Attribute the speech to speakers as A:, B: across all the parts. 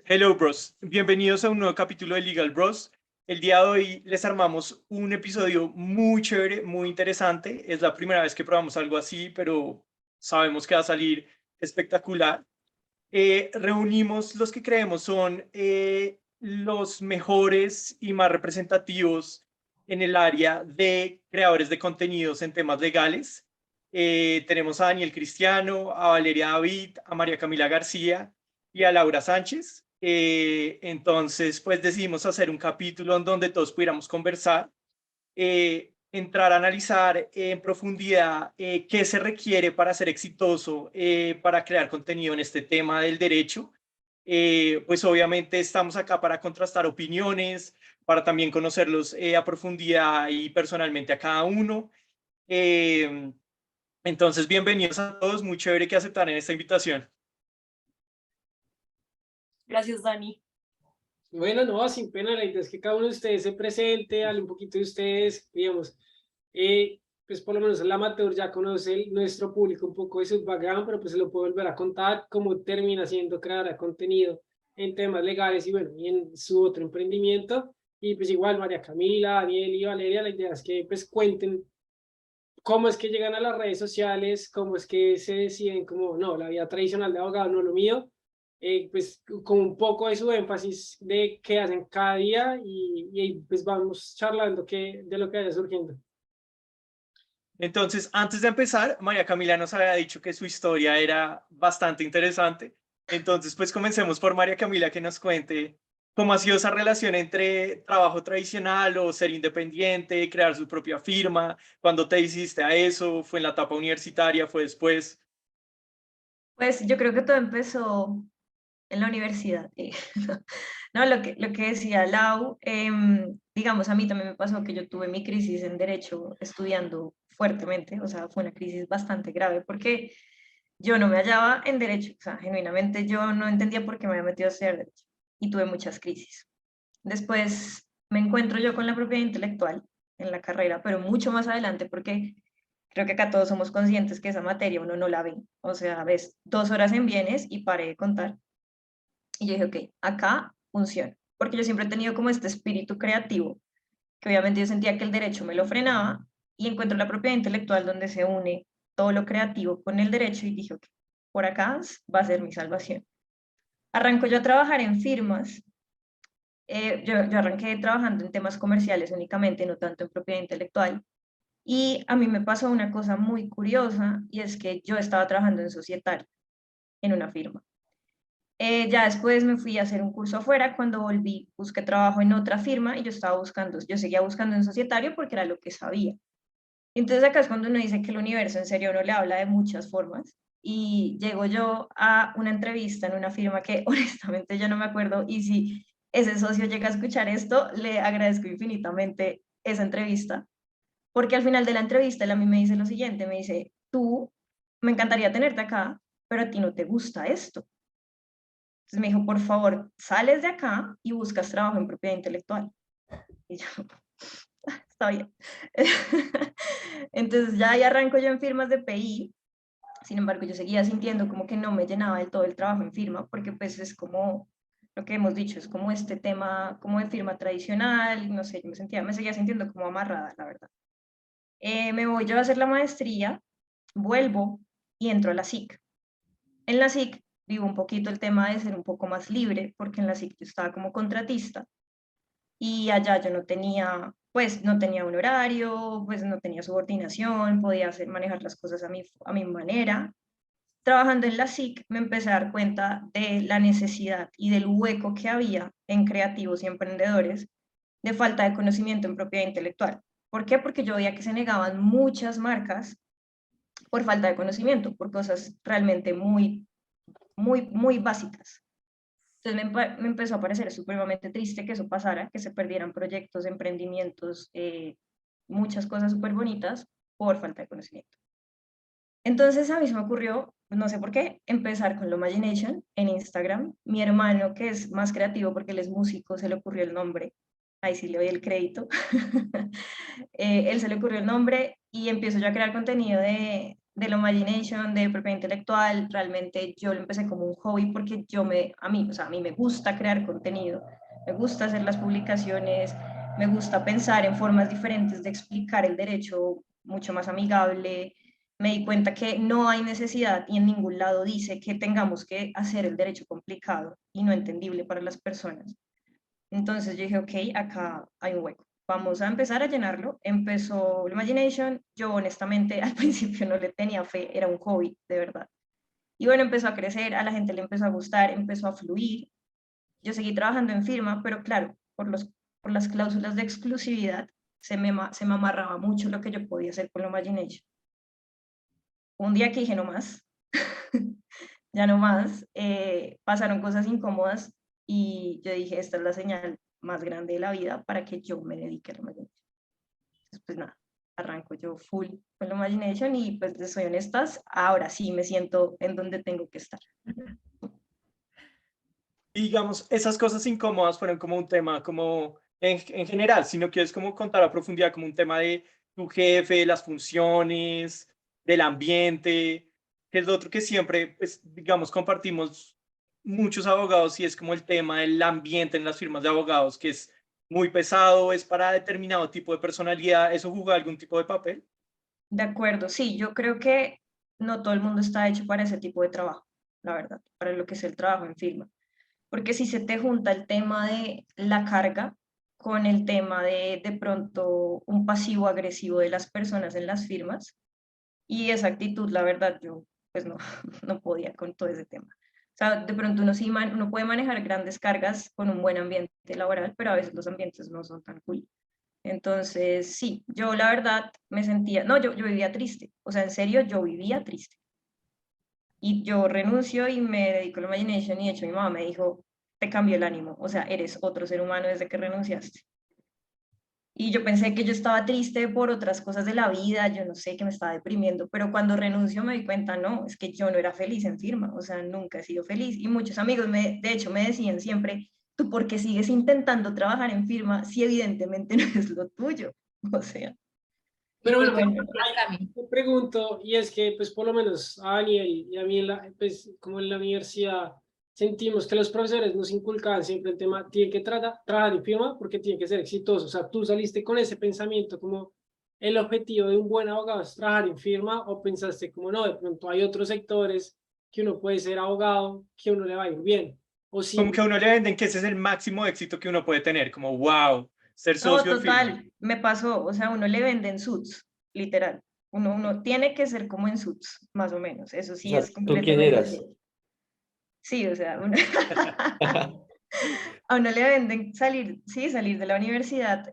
A: Hello Bros, bienvenidos a un nuevo capítulo de Legal Bros. El día de hoy les armamos un episodio muy chévere, muy interesante. Es la primera vez que probamos algo así, pero sabemos que va a salir espectacular. Reunimos los que creemos son los mejores y más representativos en el área de creadores de contenidos en temas legales. Tenemos a Daniel Cristiano, a Valeria David, a María Camila García y a Laura Sánchez. Entonces, pues decidimos hacer un capítulo en donde todos pudiéramos conversar, entrar a analizar en profundidad qué se requiere para ser exitoso, para crear contenido en este tema del derecho. Pues obviamente estamos acá para contrastar opiniones, para también conocerlos a profundidad y personalmente a cada uno. Eh, entonces, bienvenidos a todos, muy chévere que aceptaran esta invitación.
B: Gracias, Dani.
C: Bueno, no, sin pena, la idea es que cada uno de ustedes se presente, hable un poquito de ustedes, digamos, pues por lo menos el amateur ya conoce nuestro público un poco de su background, pero pues se lo puedo volver a contar cómo termina siendo creadora de contenido en temas legales y bueno, y en su otro emprendimiento. Y pues igual María Camila, Daniel y Valeria, la idea es que pues cuenten cómo es que llegan a las redes sociales, cómo es que se deciden, como no, la vida tradicional de abogado no es lo mío, pues con un poco de su énfasis de qué hacen cada día y pues vamos charlando de lo que vaya surgiendo.
A: Entonces, antes de empezar, María Camila nos había dicho que su historia era bastante interesante. Entonces, pues comencemos por María Camila, que nos cuente cómo ha sido esa relación entre trabajo tradicional o ser independiente, crear su propia firma, cuándo te hiciste a eso, fue en la etapa universitaria, fue después.
B: Pues yo creo que todo empezó en la universidad. No, lo que decía Lau, digamos, a mí también me pasó que yo tuve mi crisis en derecho estudiando fuertemente, o sea, fue una crisis bastante grave porque yo no me hallaba en derecho, o sea, genuinamente yo no entendía por qué me había metido a estudiar derecho y tuve muchas crisis. Después me encuentro yo con la propiedad intelectual en la carrera, pero mucho más adelante porque creo que acá todos somos conscientes que esa materia uno no la ve. O sea, ves 2 horas en bienes y paré de contar. Y yo dije, ok, acá funciona. Porque yo siempre he tenido como este espíritu creativo, que obviamente yo sentía que el derecho me lo frenaba y encuentro la propiedad intelectual donde se une todo lo creativo con el derecho y dije, ok, por acá va a ser mi salvación. Arranco yo a trabajar en firmas. Yo arranqué trabajando en temas comerciales únicamente, no tanto en propiedad intelectual. Y a mí me pasó una cosa muy curiosa y es que yo estaba trabajando en societario, en una firma. Ya después me fui a hacer un curso afuera, cuando volví busqué trabajo en otra firma y yo seguía buscando en societario porque era lo que sabía. Entonces acá es cuando uno dice que el universo en serio no le habla de muchas formas y llego yo a una entrevista en una firma que honestamente yo no me acuerdo y si ese socio llega a escuchar esto, le agradezco infinitamente esa entrevista porque al final de la entrevista él a mí me dice lo siguiente, me dice, tú, me encantaría tenerte acá, pero a ti no te gusta esto. Entonces me dijo, por favor, sales de acá y buscas trabajo en propiedad intelectual. Y yo, está bien. Entonces ya ahí arranco yo en firmas de PI, sin embargo yo seguía sintiendo como que no me llenaba del todo el trabajo en firma, porque pues es como lo que hemos dicho, es como este tema como de firma tradicional, no sé, yo me seguía sintiendo como amarrada, la verdad. Me voy yo a hacer la maestría, vuelvo y entro a la SIC. En la SIC vivo un poquito el tema de ser un poco más libre, porque en la SIC yo estaba como contratista y allá yo no tenía, pues no tenía un horario, pues no tenía subordinación, podía hacer, manejar las cosas a mi manera. Trabajando en la SIC me empecé a dar cuenta de la necesidad y del hueco que había en creativos y emprendedores de falta de conocimiento en propiedad intelectual. ¿Por qué? Porque yo veía que se negaban muchas marcas por falta de conocimiento, por cosas realmente muy, muy, muy básicas. Entonces me empezó a parecer supremamente triste que eso pasara, que se perdieran proyectos, emprendimientos, muchas cosas súper bonitas por falta de conocimiento. Entonces a mí se me ocurrió, no sé por qué, empezar con Lomagination en Instagram. Mi hermano, que es más creativo porque él es músico, se le ocurrió el nombre. Ahí sí le doy el crédito. Él se le ocurrió el nombre y empiezo yo a crear contenido de la Imagination, de propiedad intelectual. Realmente yo lo empecé como un hobby porque a mí me gusta crear contenido, me gusta hacer las publicaciones, me gusta pensar en formas diferentes de explicar el derecho mucho más amigable. Me di cuenta que no hay necesidad y en ningún lado dice que tengamos que hacer el derecho complicado y no entendible para las personas. Entonces yo dije, ok, acá hay un hueco. Vamos a empezar a llenarlo. Empezó la Imagination. Yo honestamente al principio no le tenía fe, era un hobby, de verdad. Y bueno, empezó a crecer, a la gente le empezó a gustar, empezó a fluir. Yo seguí trabajando en firma, pero claro, por las cláusulas de exclusividad se me amarraba mucho lo que yo podía hacer con la Imagination. Un día que dije no más, ya no más, pasaron cosas incómodas y yo dije, esta es la señal más grande de la vida para que yo me dedique a la Imagination. Entonces, pues nada, arranco yo full con la Imagination y pues les soy honestas, ahora sí me siento en donde tengo que estar.
A: Y digamos, esas cosas incómodas fueron como un tema, como en general, si no quieres como contar a profundidad, como un tema de tu jefe, las funciones, del ambiente, que es lo otro que siempre, pues, digamos, compartimos muchos abogados y es como el tema del ambiente en las firmas de abogados, que es muy pesado, es para determinado tipo de personalidad, ¿eso juega algún tipo de papel?
B: De acuerdo, sí, yo creo que no todo el mundo está hecho para ese tipo de trabajo, la verdad, para lo que es el trabajo en firma. Porque si se te junta el tema de la carga con el tema de pronto un pasivo agresivo de las personas en las firmas, y esa actitud, la verdad, yo pues no, no podía con todo ese tema. O sea, de pronto uno sí uno puede manejar grandes cargas con un buen ambiente laboral, pero a veces los ambientes no son tan cool. Entonces, sí, yo la verdad me sentía, no, yo vivía triste, o sea, en serio, yo vivía triste. Y yo renuncio y me dedico a la Imagination y de hecho mi mamá me dijo, te cambió el ánimo, o sea, eres otro ser humano desde que renunciaste. Y yo pensé que yo estaba triste por otras cosas de la vida, yo no sé, que me estaba deprimiendo, pero cuando renuncio me di cuenta, no, es que yo no era feliz en firma, o sea, nunca he sido feliz. Y muchos amigos, de hecho, me decían siempre, ¿tú por qué sigues intentando trabajar en firma si evidentemente no es lo tuyo? O sea, y
C: Pero
B: pues
C: bueno,
B: bueno,
C: te pregunto, y es que pues por lo menos a Daniel y a mí, pues como en la universidad, sentimos que los profesores nos inculcaban siempre el tema, tiene que trabajar en firma porque tiene que ser exitoso. O sea, tú saliste con ese pensamiento como el objetivo de un buen abogado es trabajar en firma o pensaste como no, de pronto hay otros sectores que uno puede ser abogado, que uno le va a ir bien. O
A: Como que
C: simple,
A: a uno le venden que ese es el máximo éxito que uno puede tener, como wow, ser
B: no,
A: socio de firma.
B: total, me pasó, o sea, uno le venden suits, literal. Uno tiene que ser como en suits, más o menos, eso
D: O
B: sí
D: sea,
B: es
D: ¿tú quién
B: completamente
D: eras?
B: cierto. Sí, o sea, a uno le venden salir, sí, salir de la universidad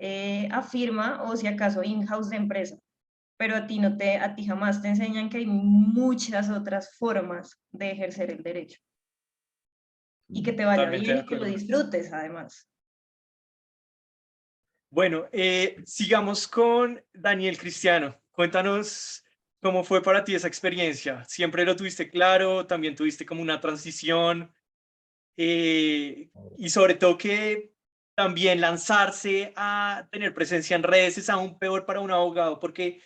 B: a firma o si acaso in-house de empresa, pero a ti no te, a ti jamás te enseñan que hay muchas otras formas de ejercer el derecho y que te vaya
A: Totalmente de
B: bien y que lo
A: acuerdo.
B: disfrutes además.
A: Bueno, sigamos con Daniel Cristiano. Cuéntanos cómo fue para ti esa experiencia. ¿Siempre lo tuviste claro? ¿También tuviste como una transición? Y sobre todo que también lanzarse a tener presencia en redes es aún peor para un abogado, porque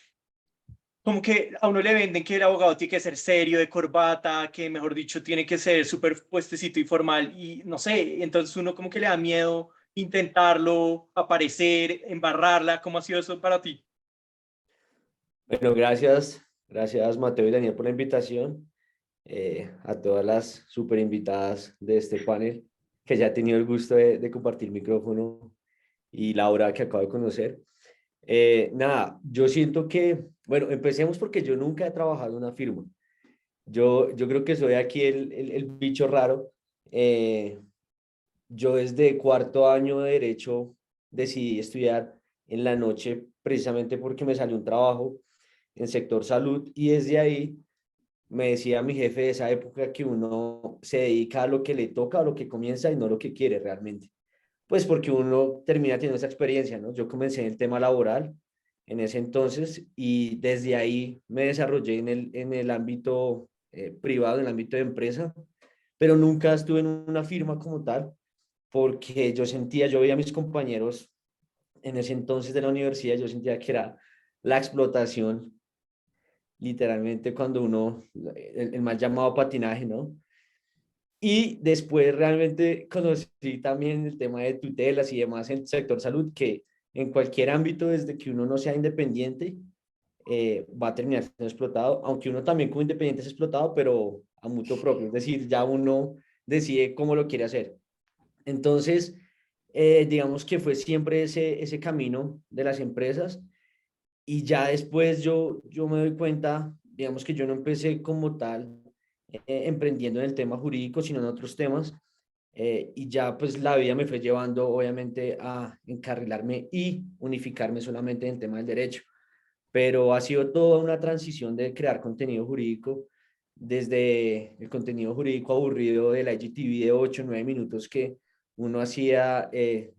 A: como que a uno le venden que el abogado tiene que ser serio, de corbata, que mejor dicho tiene que ser súper puestecito y formal y no sé, entonces uno como que le da miedo intentarlo, aparecer, embarrarla. ¿Cómo ha sido eso para ti?
D: Bueno, gracias Mateo y Daniel por la invitación, a todas las super invitadas de este panel, que ya he tenido el gusto de compartir micrófono, y Laura que acabo de conocer. Nada, yo siento que, bueno, empecemos porque yo nunca he trabajado en una firma. Yo creo que soy aquí el bicho raro. Eh, yo desde cuarto año de derecho decidí estudiar en la noche precisamente porque me salió un trabajo en sector salud y desde ahí me decía mi jefe de esa época que uno se dedica a lo que le toca, a lo que comienza y no lo que quiere realmente. Pues porque uno termina teniendo esa experiencia, ¿no? Yo comencé en el tema laboral en ese entonces y desde ahí me desarrollé en el ámbito privado, en el ámbito de empresa, pero nunca estuve en una firma como tal porque yo sentía, yo veía a mis compañeros en ese entonces de la universidad, yo sentía que era la explotación literalmente cuando uno, el mal llamado patinaje, ¿no? Y después realmente conocí también el tema de tutelas y demás en el sector salud, que en cualquier ámbito, desde que uno no sea independiente, va a terminar siendo explotado, aunque uno también como independiente es explotado, pero a mutuo propio, es decir, ya uno decide cómo lo quiere hacer. Entonces, digamos que fue siempre ese camino de las empresas y ya después yo me doy cuenta, digamos que yo no empecé como tal emprendiendo en el tema jurídico, sino en otros temas. Y ya pues la vida me fue llevando obviamente a encarrilarme y unificarme solamente en el tema del derecho. Pero ha sido toda una transición de crear contenido jurídico, desde el contenido jurídico aburrido de la IGTV de 8 o 9 minutos que uno hacía,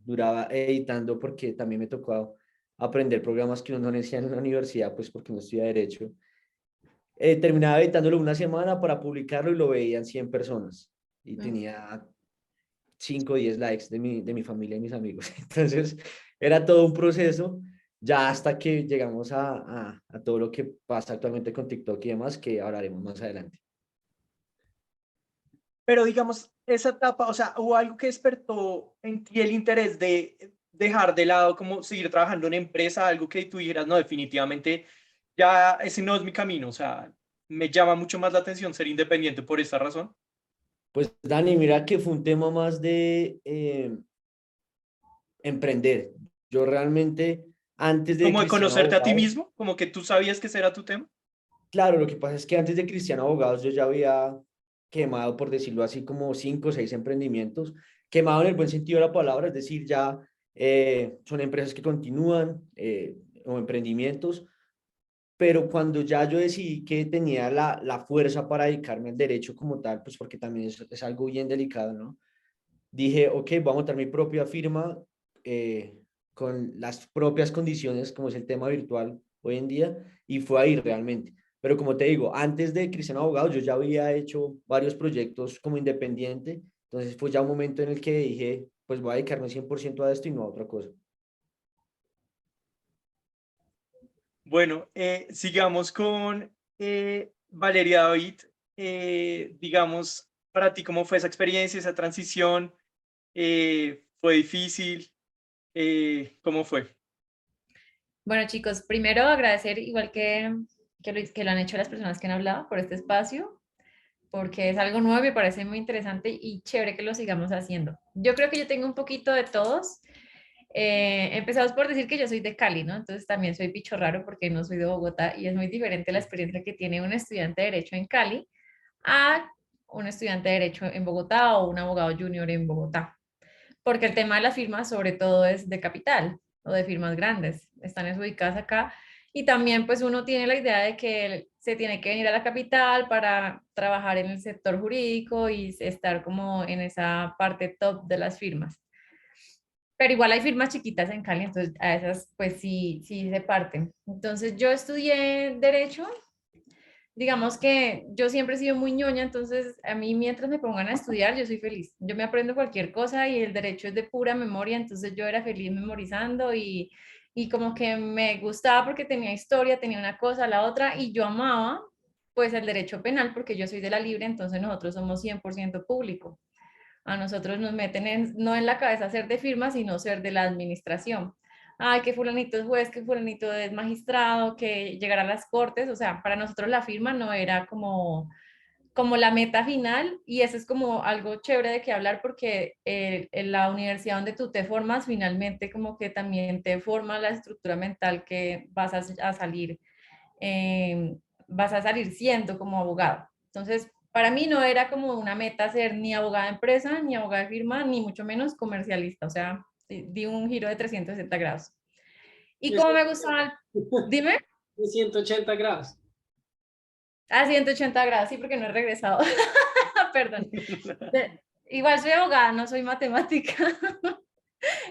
D: duraba editando porque también me tocó aprender programas que uno no hacía en la universidad, pues porque no estudia derecho. Terminaba editándolo una semana para publicarlo y lo veían 100 personas y tenía 5 o 10 likes de mi familia y mis amigos. Entonces, era todo un proceso, ya hasta que llegamos a todo lo que pasa actualmente con TikTok y demás, que hablaremos más adelante.
A: Pero digamos, esa etapa, o sea, hubo algo que despertó en ti el interés de dejar de lado, como seguir trabajando en empresa, algo que tú dijeras, no, definitivamente ya ese no es mi camino, o sea, me llama mucho más la atención ser independiente por esta razón.
D: Pues Dani, mira que fue un tema más de emprender. Yo realmente, antes de
A: Como de
D: Cristiano
A: conocerte a ti
D: Abogados,
A: mismo, como que tú sabías que ese era tu tema.
D: claro, lo que pasa es que antes de Cristiano Abogados yo ya había quemado, por decirlo así, como 5 o 6 emprendimientos, quemado en el buen sentido de la palabra, es decir, ya son empresas que continúan o emprendimientos, pero cuando ya yo decidí que tenía la fuerza para dedicarme al derecho como tal, pues porque también es algo bien delicado, ¿no? Dije, ok, voy a montar mi propia firma eh, con las propias condiciones, como es el tema virtual hoy en día, y fue ahí realmente. Pero como te digo, antes de Cristiano Abogado, yo ya había hecho varios proyectos como independiente, entonces fue ya un momento en el que dije, pues voy a dedicarme 100% a esto y no a otra cosa.
A: Bueno, sigamos con Valeria David. Digamos, para ti, ¿cómo fue esa experiencia, esa transición? ¿Fue difícil? ¿Cómo fue?
E: Bueno, chicos, primero agradecer, igual que lo han hecho las personas que han hablado por este espacio, porque es algo nuevo y me parece muy interesante y chévere que lo sigamos haciendo. Yo creo que yo tengo un poquito de todos. Empezamos por decir que yo soy de Cali, ¿no? Entonces también soy bicho raro porque no soy de Bogotá y es muy diferente la experiencia que tiene un estudiante de Derecho en Cali a un estudiante de Derecho en Bogotá o un abogado junior en Bogotá. Porque el tema de las firmas sobre todo es de capital o de firmas grandes, están ubicadas acá y también pues uno tiene la idea de que se tiene que venir a la capital para trabajar en el sector jurídico y estar como en esa parte top de las firmas. Pero igual hay firmas chiquitas en Cali, entonces a esas pues sí, sí se parten. Entonces yo estudié Derecho, digamos que yo siempre he sido muy ñoña, entonces a mí mientras me pongan a estudiar yo soy feliz. Yo me aprendo cualquier cosa y el derecho es de pura memoria, entonces yo era feliz memorizando y como que me gustaba porque tenía historia, tenía una cosa, la otra y yo amaba pues el derecho penal porque yo soy de la libre, entonces nosotros somos 100% público. A nosotros nos meten no en la cabeza ser de firma, sino ser de la administración. Ay, que fulanito es juez, que fulanito es magistrado, que llegar a las cortes. O sea, para nosotros la firma no era como la meta final y eso es como algo chévere de que hablar porque en la universidad donde tú te formas finalmente como que también te forma la estructura mental que eh, vas a salir siendo como abogado. Entonces, para mí no era como una meta ser ni abogada de empresa, ni abogada de firma, ni mucho menos comercialista. O sea, di un giro de 360 grados. Y como me gustaba, dime,
C: De 180 grados.
E: a 180 grados, sí, porque no he regresado. Perdón. Igual soy abogada, no soy matemática.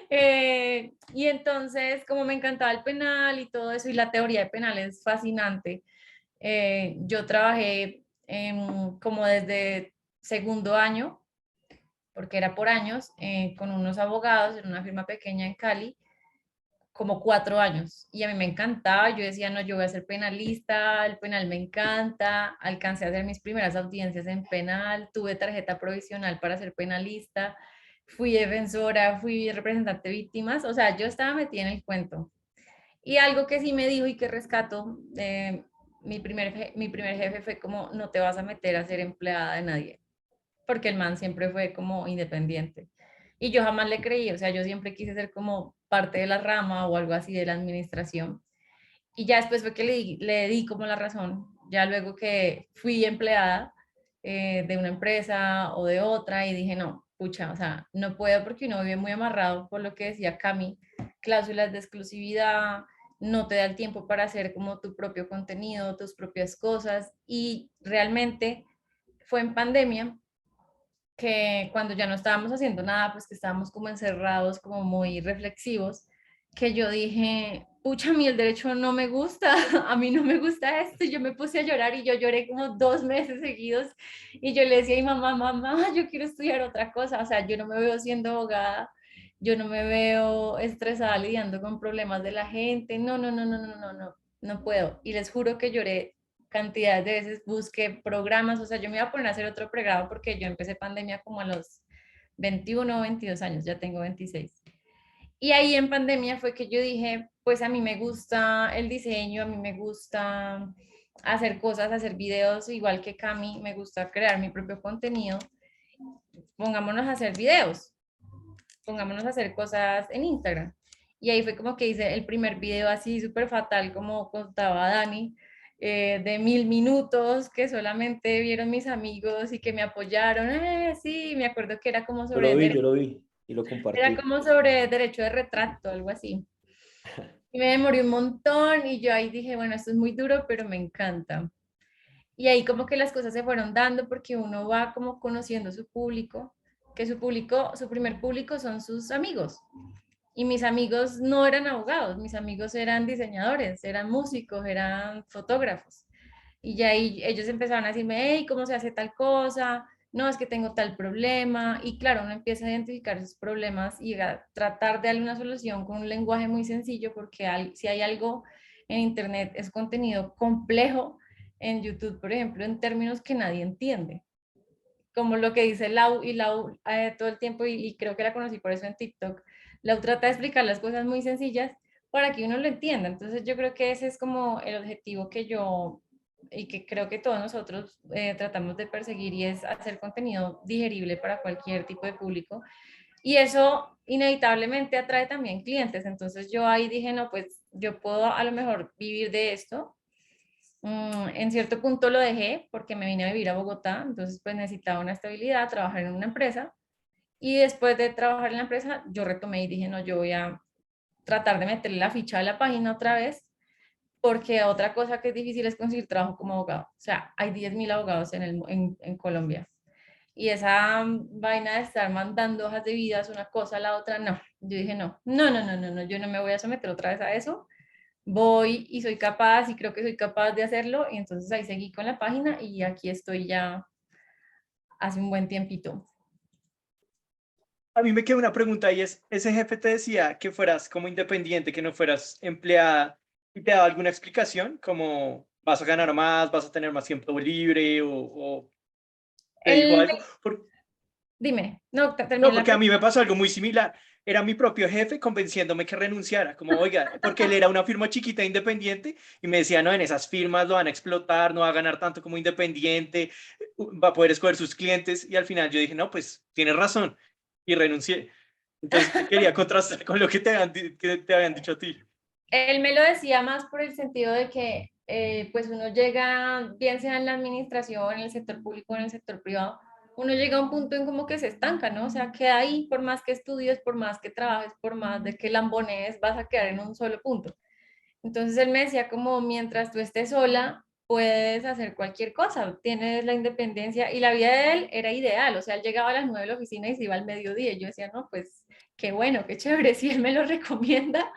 E: Y entonces, como me encantaba el penal y todo eso, y la teoría de penal es fascinante, yo trabajé como desde segundo año, porque era por años, con unos abogados en una firma pequeña en Cali, como 4 años y a mí me encantaba, yo decía, no, yo voy a ser penalista, el penal me encanta, alcancé a hacer mis primeras audiencias en penal, tuve tarjeta provisional para ser penalista, fui defensora, fui representante de víctimas, o sea, yo estaba metida en el cuento. Y algo que sí me dijo y que rescato, mi primer jefe fue como, no te vas a meter a ser empleada de nadie, porque el man siempre fue como independiente. Y yo jamás le creí, o sea, yo siempre quise ser como parte de la rama o algo así de la administración. Y ya después fue que le di como la razón, ya luego que fui empleada de una empresa o de otra y dije, no, pucha, o sea, no puedo porque uno vive muy amarrado por lo que decía Cami, cláusulas de exclusividad, no te da el tiempo para hacer como tu propio contenido, tus propias cosas y realmente fue en pandemia que cuando ya no estábamos haciendo nada, pues que estábamos como encerrados, como muy reflexivos, que yo dije, pucha, a mí el derecho no me gusta, a mí no me gusta esto, y yo me puse a llorar y yo lloré como 2 meses seguidos y yo le decía a mi mamá, mamá, yo quiero estudiar otra cosa, o sea, yo no me veo siendo abogada, yo no me veo estresada lidiando con problemas de la gente, no, no, no, no, no, no, no, no puedo. Y les juro que lloré cantidad de veces, busqué programas, o sea, yo me iba a poner a hacer otro programa porque yo empecé pandemia como a los 21 o 22 años, ya tengo 26. Y ahí en pandemia fue que yo dije, pues a mí me gusta el diseño, a mí me gusta hacer cosas, hacer videos, igual que Cami, me gusta crear mi propio contenido. Pongámonos a hacer videos, pongámonos a hacer cosas en Instagram. Y ahí fue como que hice el primer video así súper fatal, como contaba Dani, de 1000 minutos que solamente vieron mis amigos y que me apoyaron. Sí, me acuerdo que era como
D: Yo lo
E: sobre,
D: vi, yo lo vi y lo
E: era
D: compartí.
E: como sobre derecho de retracto, algo así. Y me demoré un montón y yo ahí dije, bueno, esto es muy duro, pero me encanta. Y ahí como que las cosas se fueron dando porque uno va como conociendo su público, que su público, su primer público son sus amigos. Y mis amigos no eran abogados, mis amigos eran diseñadores, eran músicos, eran fotógrafos. Y ya ahí ellos empezaron a decirme, hey, ¿cómo se hace tal cosa? No, es que tengo tal problema. Y claro, uno empieza a identificar esos problemas y a tratar de darle una solución con un lenguaje muy sencillo, porque si hay algo en Internet es contenido complejo, en YouTube, por ejemplo, en términos que nadie entiende. Como lo que dice Lau, y Lau todo el tiempo, y creo que la conocí por eso en TikTok, Lau trata de explicar las cosas muy sencillas para que uno lo entienda. Entonces yo creo que ese es como el objetivo que yo y que creo que todos nosotros tratamos de perseguir y es hacer contenido digerible para cualquier tipo de público. Y eso inevitablemente atrae también clientes. Entonces yo ahí dije, no, pues yo puedo a lo mejor vivir de esto. En cierto punto lo dejé porque me vine a vivir a Bogotá, entonces pues necesitaba una estabilidad, trabajar en una empresa y después de trabajar en la empresa yo retomé y dije, no, yo voy a tratar de meterle la ficha a la página otra vez porque otra cosa que es difícil es conseguir trabajo como abogado. O sea, hay 10.000 abogados en Colombia y esa vaina de estar mandando hojas de vida es una cosa a la otra, no. Yo dije, no, no, no, no, no, no, yo no me voy a someter otra vez a eso, voy y soy capaz y creo que soy capaz de hacerlo y entonces ahí seguí con la página y aquí estoy ya hace un buen tiempito.
A: A mí me queda una pregunta y es, ese jefe te decía que fueras como independiente, que no fueras empleada y te daba alguna explicación, como vas a ganar más, vas a tener más tiempo libre o te dijo
E: Él,
A: algo.
E: dime, no,
A: No,
E: terminé la
A: porque a mí
E: pregunta.
A: me pasó algo muy similar. Era mi propio jefe convenciéndome que renunciara, como, oiga, porque él era una firma chiquita e independiente y me decía, no, en esas firmas lo van a explotar, no va a ganar tanto como independiente, va a poder escoger sus clientes. Y al final yo dije, no, pues tienes razón y renuncié. Entonces quería contrastar con lo que que te habían dicho a ti.
E: Él me lo decía más por el sentido de que pues uno llega, bien sea en la administración, en el sector público, en el sector privado, uno llega a un punto en como que se estanca, ¿no? O sea, queda ahí, por más que estudies, por más que trabajes, por más de que lambonees, vas a quedar en un solo punto. Entonces él me decía como mientras tú estés sola, puedes hacer cualquier cosa, tienes la independencia y la vida de él era ideal, o sea, él llegaba a las 9 de la oficina y se iba al mediodía y yo decía, no, pues qué bueno, qué chévere, si él me lo recomienda.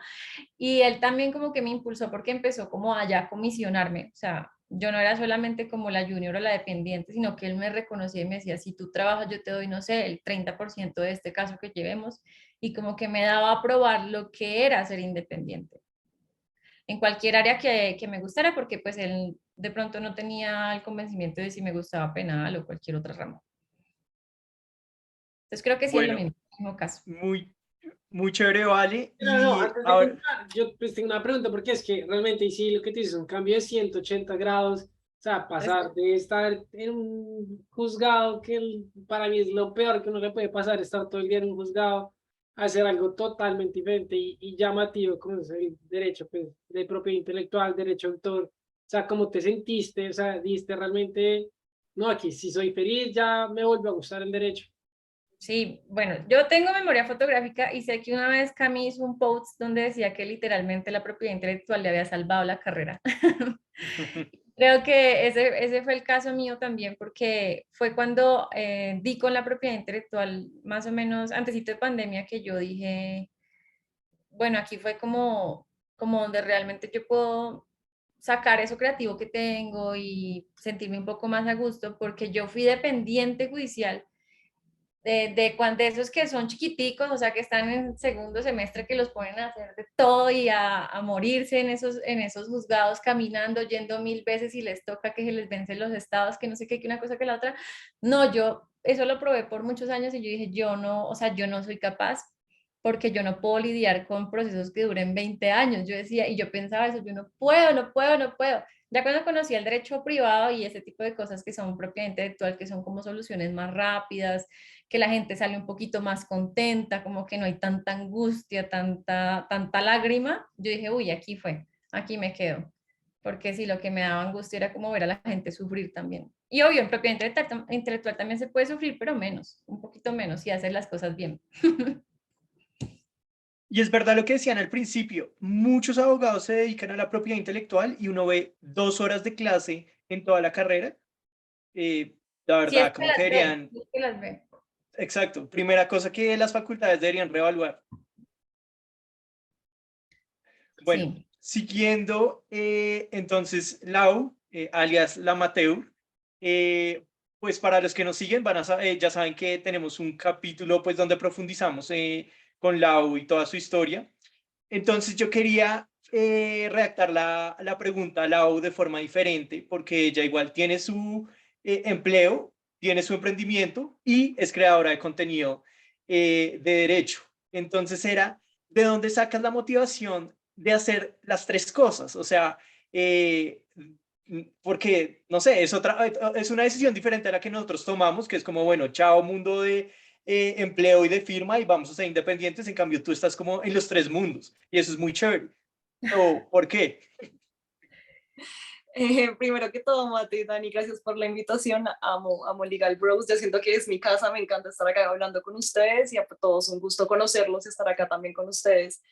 E: Y él también como que me impulsó porque empezó como a ya comisionarme, o sea, yo no era solamente como la junior o la dependiente, sino que él me reconocía y me decía, si tú trabajas, yo te doy, no sé, el 30% de este caso que llevemos, y como que me daba a probar lo que era ser independiente en cualquier área que me gustara, porque pues él de pronto no tenía el convencimiento de si me gustaba penal o cualquier otra rama. Entonces creo que sí es lo
A: Bueno,
E: mismo caso.
A: muy, muy chévere, vale.
C: No, no,
A: Y
C: antes de
A: ahora,
C: contar, yo pues tengo una pregunta, porque es que realmente, y sí, lo que tú dices, un cambio de 180 grados, o sea, pasar de estar en un juzgado, que para mí es lo peor que uno le puede pasar, estar todo el día en un juzgado, a hacer algo totalmente diferente y llamativo, como es el derecho pues, de propiedad intelectual, derecho de autor, o sea, ¿cómo te sentiste? O sea, diste realmente, no, aquí si soy feliz, ya me vuelve a gustar el derecho.
E: Sí, bueno, yo tengo memoria fotográfica y sé que una vez Cami hizo un post donde decía que literalmente la propiedad intelectual le había salvado la carrera. Creo que ese fue el caso mío también, porque fue cuando di con la propiedad intelectual, más o menos antesito de pandemia, que yo dije, bueno, aquí fue como donde realmente yo puedo sacar eso creativo que tengo y sentirme un poco más a gusto, porque yo fui dependiente judicial de esos que son chiquiticos, o sea, que están en segundo semestre, que los ponen a hacer de todo y a morirse en esos juzgados, caminando, yendo 1000 veces y les toca que se les vencen los estados, que no sé qué, que una cosa que la otra. No, yo eso lo probé por muchos años y yo dije, yo no, o sea, yo no soy capaz porque yo no puedo lidiar con procesos que duren 20 años. Yo decía, y yo pensaba eso, yo no puedo, no puedo, no puedo. Ya cuando conocí el derecho privado y ese tipo de cosas que son propiedad intelectual, que son como soluciones más rápidas, que la gente sale un poquito más contenta, como que no hay tanta angustia, tanta lágrima, yo dije, uy, aquí fue, aquí me quedo. Porque sí, lo que me daba angustia era como ver a la gente sufrir también. Y obvio, en propiedad intelectual también se puede sufrir, pero menos, un poquito menos, y hacer las cosas bien.
A: y es verdad lo que decían al principio, muchos abogados se dedican a la propiedad intelectual y uno ve 2 horas de clase en toda la carrera. La
E: Si es
A: verdad,
E: que
A: como que
E: las ve,
A: deberían,
E: si es que las ve.
A: exacto, primera cosa que las facultades deberían reevaluar. Bueno,
E: Sí.
A: siguiendo, entonces, Lau, alias La Mateur, pues para los que nos siguen, ya saben que tenemos un capítulo pues donde profundizamos con Lau y toda su historia. Entonces yo quería redactar la pregunta a Lau de forma diferente, porque ella igual tiene su empleo, tiene su emprendimiento y es creadora de contenido de derecho. Entonces era, ¿de dónde sacas la motivación de hacer las tres cosas? O sea, porque, no sé, es una decisión diferente a la que nosotros tomamos, que es como, bueno, chao mundo de empleo y de firma y vamos a ser independientes. En cambio, tú estás como en los tres mundos y eso es muy chévere. ¿O por qué?
F: Primero que todo, Mate y Dani, gracias por la invitación. Amo Legal Bros. Yo siento que es mi casa, me encanta estar acá hablando con ustedes y a todos un gusto conocerlos y estar acá también con ustedes.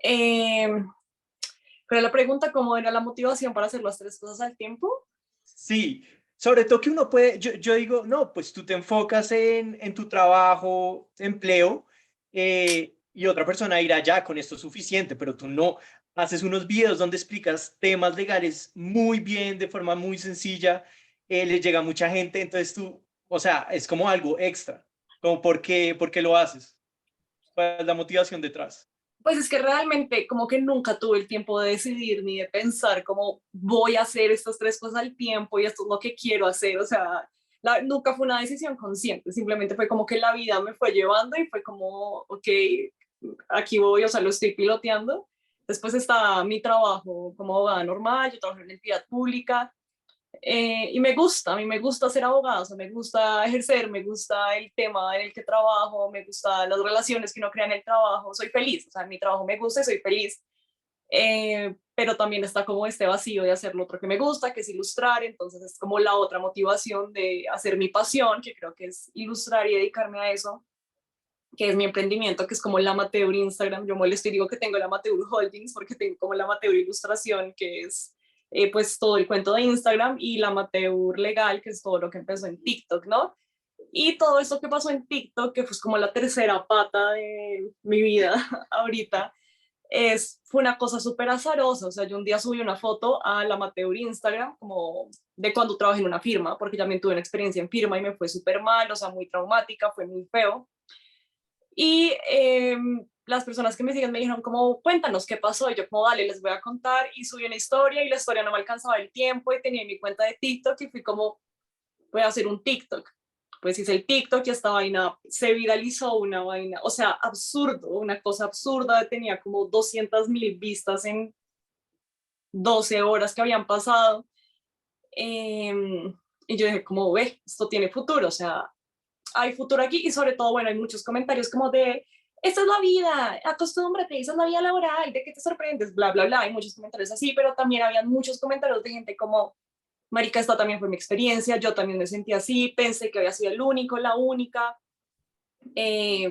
F: Eh, pero la pregunta, ¿cómo era la motivación para hacer las tres cosas al tiempo?
A: Sí, sobre todo que uno puede, yo digo, no, pues tú te enfocas en tu trabajo, empleo, y otra persona dirá, ya, con esto es suficiente, pero tú no. Haces unos videos donde explicas temas legales muy bien, de forma muy sencilla, les llega a mucha gente, entonces tú, o sea, es como algo extra, como por qué lo haces, cuál es la motivación detrás.
F: Pues es que realmente como que nunca tuve el tiempo de decidir ni de pensar cómo voy a hacer estas tres cosas al tiempo y esto es lo que quiero hacer. O sea, nunca fue una decisión consciente, simplemente fue como que la vida me fue llevando y fue como, ok, aquí voy, o sea, lo estoy piloteando. Después está mi trabajo como abogada normal, yo trabajo en entidad pública. Y me gusta, a mí me gusta ser abogado, o sea, me gusta ejercer, me gusta el tema en el que trabajo, me gusta las relaciones que uno crea en el trabajo, soy feliz, o sea, mi trabajo me gusta y soy feliz. Pero también está como este vacío de hacer lo otro que me gusta, que es ilustrar, entonces es como la otra motivación de hacer mi pasión, que creo que es ilustrar y dedicarme a eso, que es mi emprendimiento, que es como la Amateur Instagram. Yo molesto y digo que tengo la Amateur Holdings porque tengo como la Amateur Ilustración, que es pues todo el cuento de Instagram, y la Amateur Legal, que es todo lo que empezó en TikTok, ¿no? Y todo esto que pasó en TikTok, que fue como la tercera pata de mi vida ahorita, fue una cosa súper azarosa. O sea, yo un día subí una foto al amateur Instagram como de cuando trabajé en una firma, porque también tuve una experiencia en firma y me fue súper mal, o sea, muy traumática, fue muy feo. Y las personas que me siguen me dijeron como, cuéntanos qué pasó. Y yo como, dale, les voy a contar. Y subí una historia y la historia no me alcanzaba el tiempo y tenía mi cuenta de TikTok y fui como, voy a hacer un TikTok. Pues hice el TikTok y esta vaina se viralizó, una vaina, o sea, absurdo, una cosa absurda. Tenía como 200.000 vistas en 12 horas que habían pasado. Y yo dije como, ve, esto tiene futuro, o sea, hay futuro aquí. Y sobre todo, bueno, hay muchos comentarios como de, esta es la vida, acostúmbrate, esa es la vida laboral, ¿de qué te sorprendes? Bla, bla, bla. Hay muchos comentarios así, pero también habían muchos comentarios de gente como, marica, esta también fue mi experiencia, yo también me sentí así, pensé que había sido el único, la única.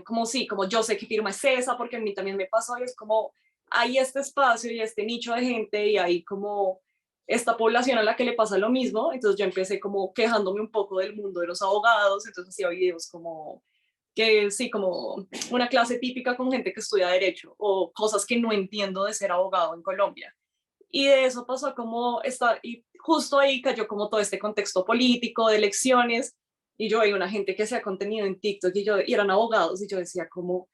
F: Como sí, como yo sé qué firma es esa, porque a mí también me pasó, y es como, hay este espacio y este nicho de gente y hay como esta población a la que le pasa lo mismo. Entonces yo empecé como quejándome un poco del mundo de los abogados, entonces hacía videos como que sí, como una clase típica con gente que estudia derecho o cosas que no entiendo de ser abogado en Colombia. Y de eso pasó como y justo ahí cayó como todo este contexto político de elecciones, y yo veía una gente que hacía contenido en TikTok y eran abogados, y yo decía como,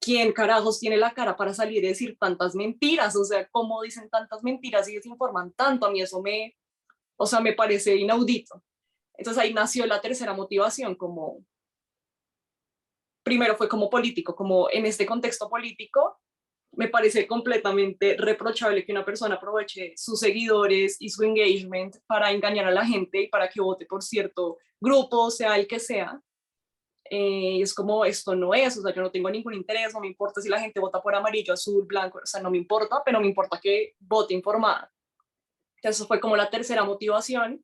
F: ¿quién carajos tiene la cara para salir y decir tantas mentiras? O sea, ¿cómo dicen tantas mentiras y desinforman tanto? A mí eso o sea, me parece inaudito. Entonces ahí nació la tercera motivación, como, primero fue como político, como en este contexto político, me parece completamente reprochable que una persona aproveche sus seguidores y su engagement para engañar a la gente y para que vote por cierto grupo, sea el que sea. Es como, esto no es, o sea, yo no tengo ningún interés, no me importa si la gente vota por amarillo, azul, blanco, o sea, no me importa, pero me importa que vote informada. Entonces, eso fue como la tercera motivación.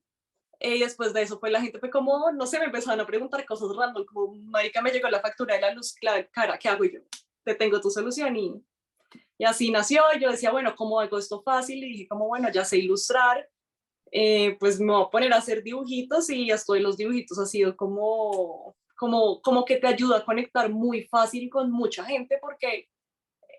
F: Y después de eso, pues la gente fue como, no sé, me empezaron a preguntar cosas random, como, marica, me llegó la factura de la luz, cara, ¿qué hago? Y yo, te tengo tu solución. Y así nació. Yo decía, bueno, ¿cómo hago esto fácil? Y dije, como, bueno, ya sé ilustrar, pues me voy a poner a hacer dibujitos, y esto de los dibujitos ha sido como que te ayuda a conectar muy fácil con mucha gente, porque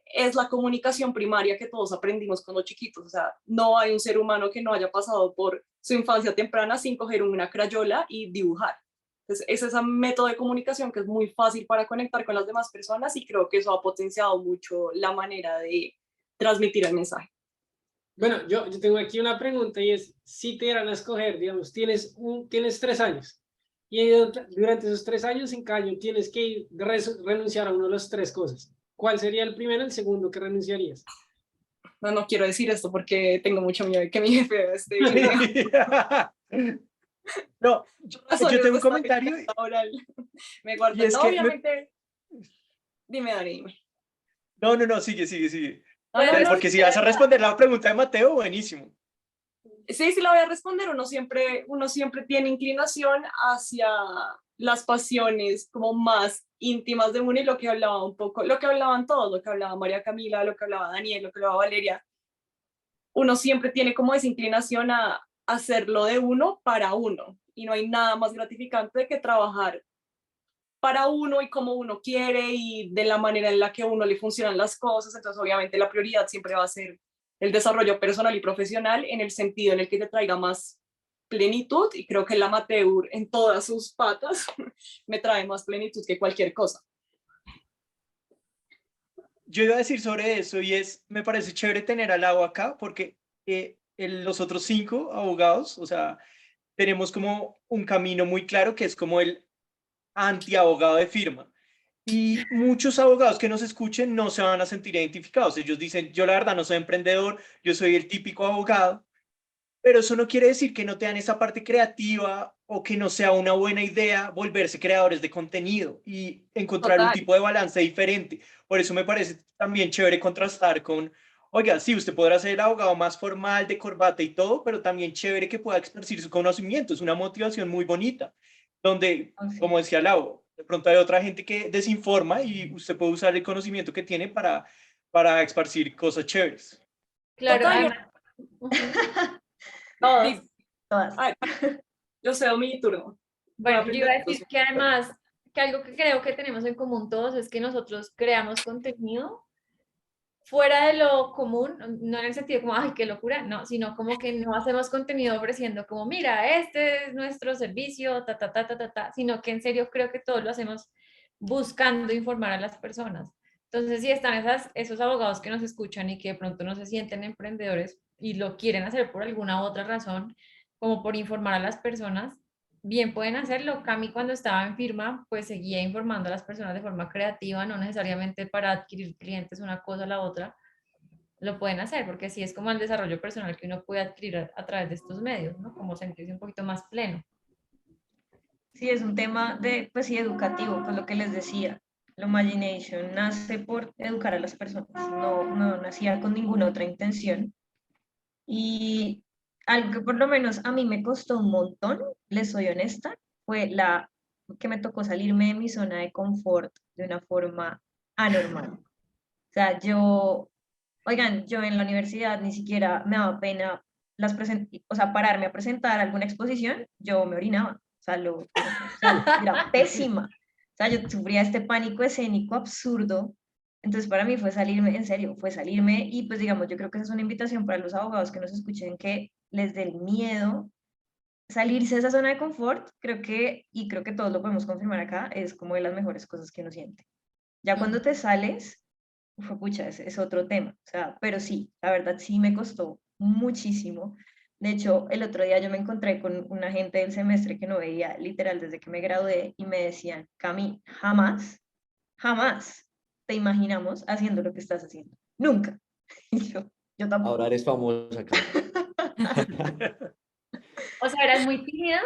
F: es la comunicación primaria que todos aprendimos cuando chiquitos. O sea, no hay un ser humano que no haya pasado por su infancia temprana sin coger una crayola y dibujar. Entonces, es ese método de comunicación que es muy fácil para conectar con las demás personas, y creo que eso ha potenciado mucho la manera de transmitir el mensaje.
C: Bueno, yo tengo aquí una pregunta, y es, si te dieran a escoger, digamos, tienes 3 años, y durante esos 3 años, en cada año tienes que renunciar a una de las tres cosas. ¿Cuál sería el primero, el segundo que renunciarías?
F: No, no quiero decir esto porque tengo mucho miedo de que mi jefe vea este video.
A: No, yo tengo un comentario
F: laboral. Me
A: y
F: guardo,
A: es
F: no,
A: que
F: obviamente. Dime, Dani, dime.
A: no, sigue.
F: No, no, no,
A: Porque si vas a responder la pregunta de Mateo, buenísimo.
F: sí la voy a responder. Uno siempre tiene inclinación hacia las pasiones como más íntimas de uno, y lo que hablaba un poco, lo que hablaban todos, lo que hablaba María Camila, lo que hablaba Daniel, lo que hablaba Valeria. Uno siempre tiene como esa inclinación a hacerlo de uno para uno, y no hay nada más gratificante que trabajar para uno y como uno quiere y de la manera en la que a uno le funcionan las cosas. Entonces, obviamente, la prioridad siempre va a ser el desarrollo personal y profesional en el sentido en el que te traiga más plenitud, y creo que el amateur en todas sus patas me trae más plenitud que cualquier cosa.
A: Yo iba a decir sobre eso, y me parece chévere tener al lado acá, porque los otros 5 abogados, o sea, tenemos como un camino muy claro que es como el anti-abogado de firma. Y muchos abogados que nos escuchen no se van a sentir identificados. Ellos dicen, yo la verdad no soy emprendedor, yo soy el típico abogado, pero eso no quiere decir que no tengan esa parte creativa o que no sea una buena idea volverse creadores de contenido y encontrar un
F: Total.
A: tipo de balance diferente. Por eso me parece también chévere contrastar con, oiga, sí, usted podrá ser el abogado más formal, de corbata y todo, pero también chévere que pueda expresar su conocimiento. Es una motivación muy bonita, donde, como decía Lau, de pronto hay otra gente que desinforma y usted puede usar el conocimiento que tiene para esparcir cosas chéveres.
E: Claro,
F: Total,
E: además,
B: Todas, todas.
F: Ay, yo cedo mi turno. Voy a
E: bueno, yo iba a
F: aprender
E: decir que además, que algo que creo que tenemos en común todos es que nosotros creamos contenido fuera de lo común, no en el sentido como, ay, qué locura, no, sino como que no hacemos contenido ofreciendo como, mira, este es nuestro servicio, sino que en serio creo que todos lo hacemos buscando informar a las personas. Entonces, si están esos abogados que nos escuchan y que de pronto no se sienten emprendedores y lo quieren hacer por alguna otra razón, como por informar a las personas, bien pueden hacerlo. Cami cuando estaba en firma, pues seguía informando a las personas de forma creativa, no necesariamente para adquirir clientes una cosa o la otra. Lo pueden hacer porque sí es como el desarrollo personal que uno puede adquirir a través de estos medios, ¿no? Como sentirse un poquito más pleno.
B: Sí, es un tema de, pues sí, educativo, pues lo que les decía. Lo Imagination nace por educar a las personas, no nacía con ninguna otra intención. Y algo que por lo menos a mí me costó un montón, les soy honesta, fue la que me tocó salirme de mi zona de confort de una forma anormal. O sea, oigan, yo en la universidad ni siquiera me daba pena o sea, pararme a presentar alguna exposición, yo me orinaba, o sea, o sea, era pésima. O sea, yo sufría este pánico escénico absurdo. Entonces, para mí fue salirme, en serio, fue salirme y pues digamos, yo creo que esa es una invitación para los abogados que nos escuchen que les dé el miedo salirse de esa zona de confort, creo que todos lo podemos confirmar acá, es como de las mejores cosas que uno siente. Ya cuando te sales, pucha, es otro tema, o sea, pero sí, la verdad sí me costó muchísimo. De hecho, el otro día yo me encontré con una gente del semestre que no veía literal desde que me gradué y me decían, Cami, jamás, jamás te imaginamos haciendo lo que estás haciendo. Nunca. Y yo tampoco.
D: Ahora eres famosa, Cami.
E: O sea, eras muy tímida,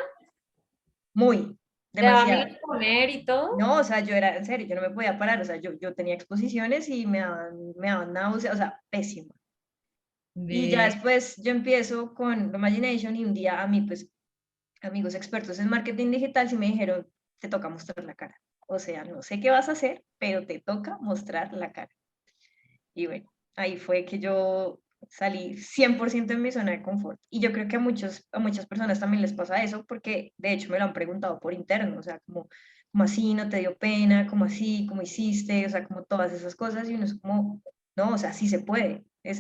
B: Muy,
E: te daba miedo
B: demasiado.
E: exponer y todo.
B: No, o sea, yo era, en serio, yo no me podía parar, o sea, yo tenía exposiciones y me daban náuseas, o sea, pésimo. Y ya
E: Ve.
B: después yo empiezo con lo Imagination y un día a mí, pues, amigos expertos en marketing digital sí me dijeron, te toca mostrar la cara. O sea, no sé qué vas a hacer, pero te toca mostrar la cara. Y bueno, ahí fue que yo salí 100% en mi zona de confort. Y yo creo que a muchas personas también les pasa eso, porque de hecho me lo han preguntado por interno, o sea, como así, no te dio pena, como así, cómo hiciste, o sea, como todas esas cosas. Y uno es como, no, o sea, sí se puede. Yo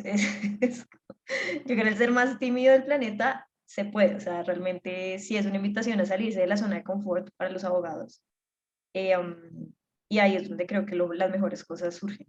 B: creo que el ser más tímido del planeta se puede, o sea, realmente sí es una invitación a salirse de la zona de confort para los abogados. Y ahí es donde creo que las mejores cosas surgen.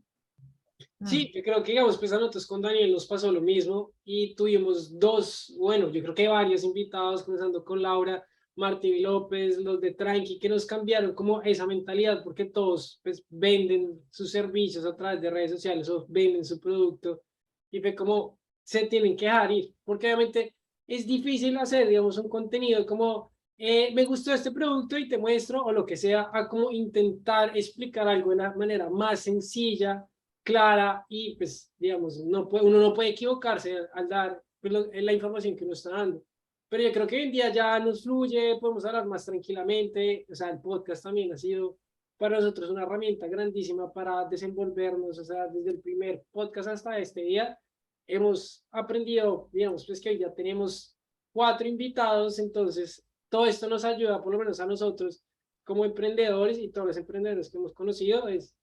C: Sí, yo creo que, digamos, pues a nosotros con Daniel nos pasó lo mismo y tuvimos dos, bueno, yo creo que varios invitados, comenzando con Laura, Martín López, los de Tranqui, que nos cambiaron como esa mentalidad, porque todos pues venden sus servicios a través de redes sociales o venden su producto y fue como se tienen que dejar ir, porque obviamente es difícil hacer, digamos, un contenido como me gustó este producto y te muestro o lo que sea, a como intentar explicar algo de una manera más sencilla, clara y pues digamos, uno no puede equivocarse al dar pues, la información que uno está dando. Pero yo creo que hoy en día ya nos fluye, podemos hablar más tranquilamente, o sea, el podcast también ha sido para nosotros una herramienta grandísima para desenvolvernos, o sea, desde el primer podcast hasta este día hemos aprendido, digamos, pues que hoy ya tenemos 4 invitados, entonces todo esto nos ayuda, por lo menos a nosotros como emprendedores y todos los emprendedores que hemos conocido, es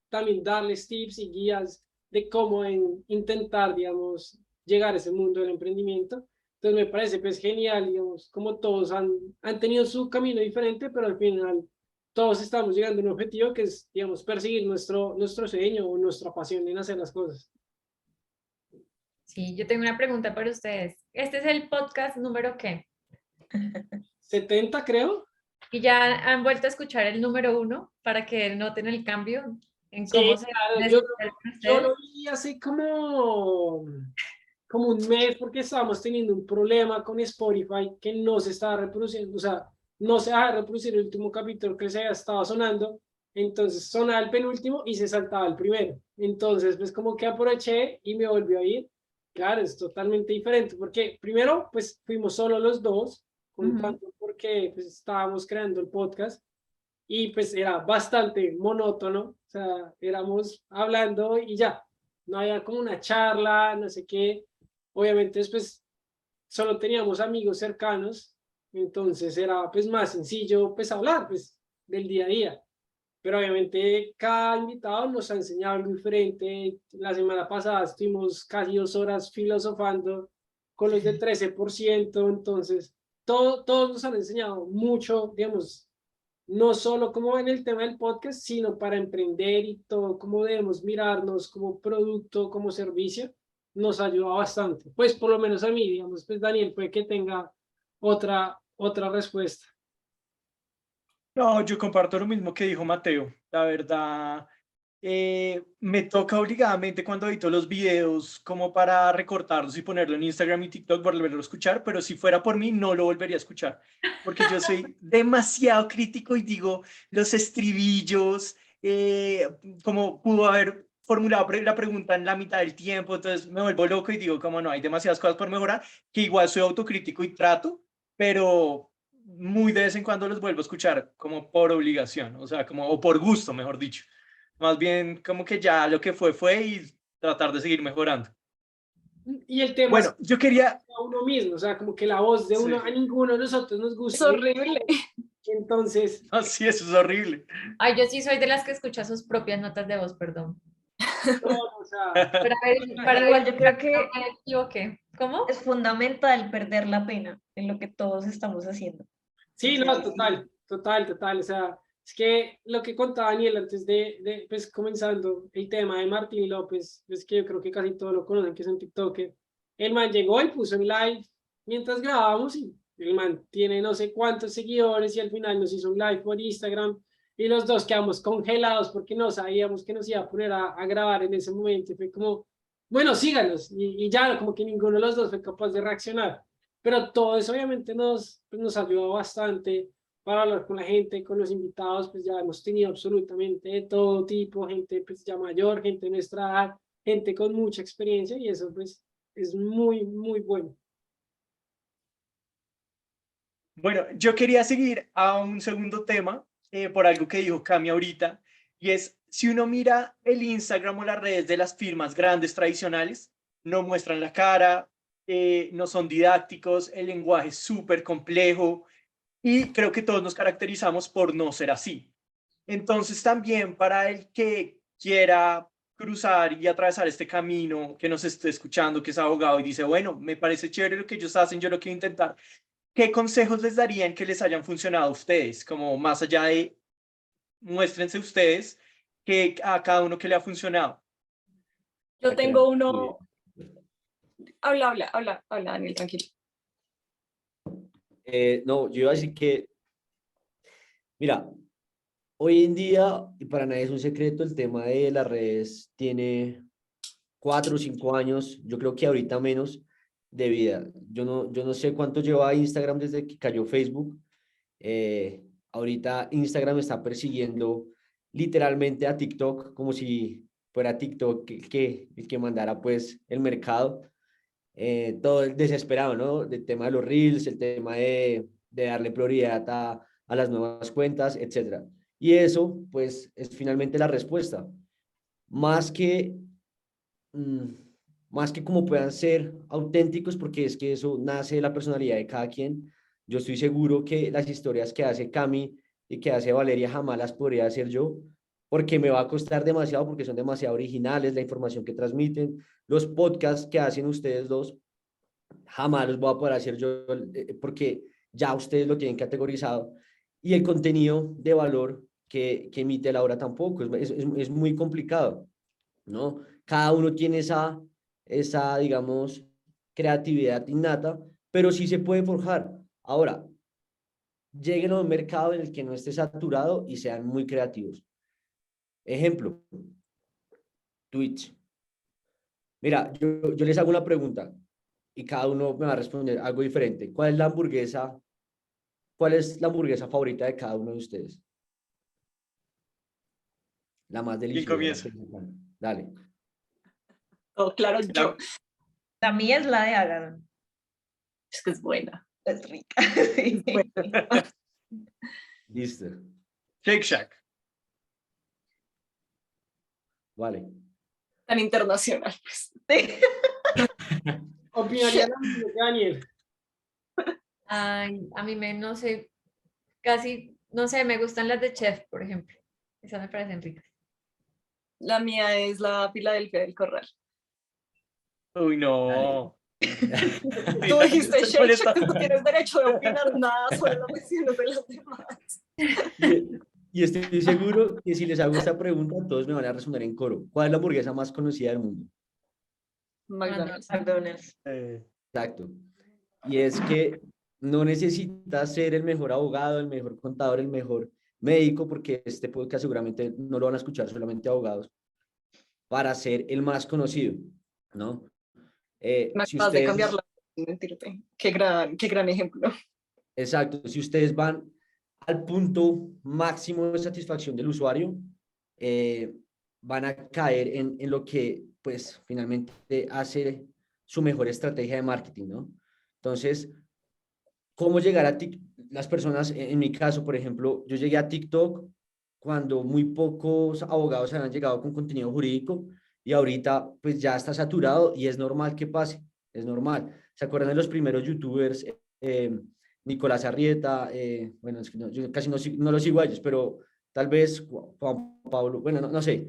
C: también darles tips y guías de cómo intentar, digamos, llegar a ese mundo del emprendimiento. Entonces me parece pues genial, digamos, como todos han tenido su camino diferente, pero al final todos estamos llegando a un objetivo que es, digamos, perseguir nuestro sueño o nuestra pasión en hacer las cosas.
E: Sí, yo tengo una pregunta para ustedes. ¿Este es el podcast número qué?
C: 70 creo.
E: ¿Y ya han vuelto a escuchar el número 1 para que noten el cambio en
C: Sí,
E: cómo se
C: claro,
E: desenvuelven
C: yo
E: ustedes?
C: lo vi hace como un mes porque estábamos teniendo un problema con Spotify que no se estaba reproduciendo, o sea, no se deja de reproducir el último capítulo que se estaba sonando, entonces sonaba el penúltimo y se saltaba el primero. Entonces, pues como que aproveché y me volvió a ir. Claro, es totalmente diferente porque primero, pues fuimos solo los dos, contando porque pues estábamos creando el podcast y pues era bastante monótono, o sea, éramos hablando y ya, no había como una charla, no sé qué. Obviamente después solo teníamos amigos cercanos, entonces era pues más sencillo pues hablar pues del día a día. pero obviamente cada invitado nos ha enseñado algo diferente. La semana pasada estuvimos casi 2 horas filosofando con los del 13%, entonces todos nos han enseñado mucho, digamos, no solo como en el tema del podcast, sino para emprender y todo, cómo debemos mirarnos como producto, como servicio, nos ayuda bastante. Pues por lo menos a mí, digamos, pues Daniel puede que tenga otra respuesta.
A: No, yo comparto lo mismo que dijo Mateo. La verdad, me toca obligadamente cuando edito los videos como para recortarlos y ponerlo en Instagram y TikTok, volverlo a escuchar, pero si fuera por mí no lo volvería a escuchar, porque yo soy demasiado crítico y digo los estribillos, como pudo haber formulado la pregunta en la mitad del tiempo, entonces me vuelvo loco y digo como no, hay demasiadas cosas por mejorar, que igual soy autocrítico y trato, pero muy de vez en cuando los vuelvo a escuchar como por obligación, o sea, como, o por gusto, mejor dicho. Más bien como que ya lo que fue y tratar de seguir mejorando.
C: Y el tema es
A: Bueno, yo quería...
C: a uno mismo, o sea, como que la voz de uno,
A: Sí.
C: a ninguno de nosotros nos
F: Es
C: gusta.
F: horrible.
C: Entonces,
A: Así, eso es horrible.
E: Ay, yo sí soy de las que escucha sus propias notas de voz, perdón.
C: no, o sea,
E: Pero a ver,
B: No,
E: para
B: igual
E: ver,
B: yo creo que
E: no me equivoqué. ¿Cómo?
B: es fundamental perder la pena en lo que todos estamos haciendo.
C: sí, no,
B: Entonces,
C: total. O sea, es que lo que contaba Daniel antes de pues, comenzando el tema de Martín López, es que yo creo que casi todos lo conocen, que es un TikToker. El man llegó y puso en live mientras grabábamos y el man tiene no sé cuántos seguidores y al final nos hizo un live por Instagram y los dos quedamos congelados porque no sabíamos que nos iba a poner a grabar en ese momento. Y fue como, bueno, síganos. Y ya como que ninguno de los dos fue capaz de reaccionar. Pero todo eso obviamente pues, nos ayudó bastante para hablar con la gente, con los invitados, pues ya hemos tenido absolutamente de todo tipo, gente pues ya mayor, gente de nuestra edad, gente con mucha experiencia y eso pues es muy bueno.
A: Bueno, yo quería seguir a un segundo tema por algo que dijo Cami ahorita, y es, si uno mira el Instagram o las redes de las firmas grandes tradicionales, no muestran la cara, no son didácticos, el lenguaje es súper complejo, y creo que todos nos caracterizamos por no ser así. Entonces también para el que quiera cruzar y atravesar este camino, que nos esté escuchando, que es abogado y dice, bueno, me parece chévere lo que ellos hacen, yo lo quiero intentar. ¿Qué consejos les darían que les hayan funcionado a ustedes? Como más allá de muéstrense ustedes que a cada uno que le ha funcionado.
F: Yo tengo uno.
D: Muy
F: Habla, Daniel, tranquilo.
D: No, yo iba a decir que, mira, hoy en día, y para nadie es un secreto, el tema de las redes tiene 4 o 5 años, yo creo que ahorita menos de vida. Yo no sé cuánto lleva Instagram desde que cayó Facebook. Ahorita Instagram está persiguiendo literalmente a TikTok como si fuera TikTok el que mandara pues el mercado. Todo desesperado, ¿no? El tema de los reels, el tema de darle prioridad a las nuevas cuentas, etcétera. Y eso, pues, es finalmente la respuesta. Más que, mm, más que como puedan ser auténticos, porque es que eso nace de la personalidad de cada quien. Yo estoy seguro que las historias que hace Cami y que hace Valeria jamás las podría hacer yo, porque me va a costar demasiado, porque son demasiado originales, la información que transmiten, los podcasts que hacen ustedes dos, jamás los voy a poder hacer yo, porque ya ustedes lo tienen categorizado. Y el contenido de valor que emite Laura tampoco, es muy complicado, ¿no? Cada uno tiene esa, digamos, creatividad innata, pero sí se puede forjar. Ahora, lleguen a un mercado en el que no esté saturado y sean muy creativos. Ejemplo, Twitch. Mira, yo les hago una pregunta y cada uno me va a responder algo diferente. ¿Cuál es la hamburguesa favorita de cada uno de ustedes? La más
A: ¿Quién
D: deliciosa, la
A: comienza?
D: principal. Dale.
F: Oh, claro, yo.
B: la mía es la de Agadon.
F: Es que es buena.
B: Es rica. Sí.
D: Listo.
A: Shake Shack.
D: Vale.
F: Tan internacional, pues.
C: Opinaría lo mismo que Daniel.
E: Ay, a mí no sé, casi, no sé, me gustan las de chef, por ejemplo. Esas me parecen ricas.
F: La mía es la Filadelfia del Corral.
A: Uy, no.
F: Tú dijiste,
A: Estoy
F: Shake,
A: molesta.
F: tú no tienes derecho de opinar nada sobre las decisiones de los demás.
D: Y estoy seguro que si les hago esta pregunta, todos me van a responder en coro. ¿Cuál es la hamburguesa más conocida del mundo?
F: McDonald's.
B: McDonald's.
D: Exacto. Y es que no necesitas ser el mejor abogado, el mejor contador, el mejor médico, porque este podcast seguramente no lo van a escuchar solamente abogados, para ser el más conocido, ¿no?
F: Me
D: Si
F: acabas de
D: ustedes,
F: cambiar la... Mentirte. Qué gran ejemplo.
D: exacto, si ustedes van al punto máximo de satisfacción del usuario, van a caer en lo que, pues, finalmente hace su mejor estrategia de marketing, ¿no? Entonces, ¿cómo llegar a TikTok? Las personas, en mi caso, por ejemplo, yo llegué a TikTok cuando muy pocos abogados habían llegado con contenido jurídico y ahorita pues ya está saturado y es normal que pase, es normal. ¿Se acuerdan de los primeros youtubers? Nicolás Arrieta, bueno, es que no, yo casi no los sigo a ellos, pero tal vez Juan Pablo, bueno, no sé,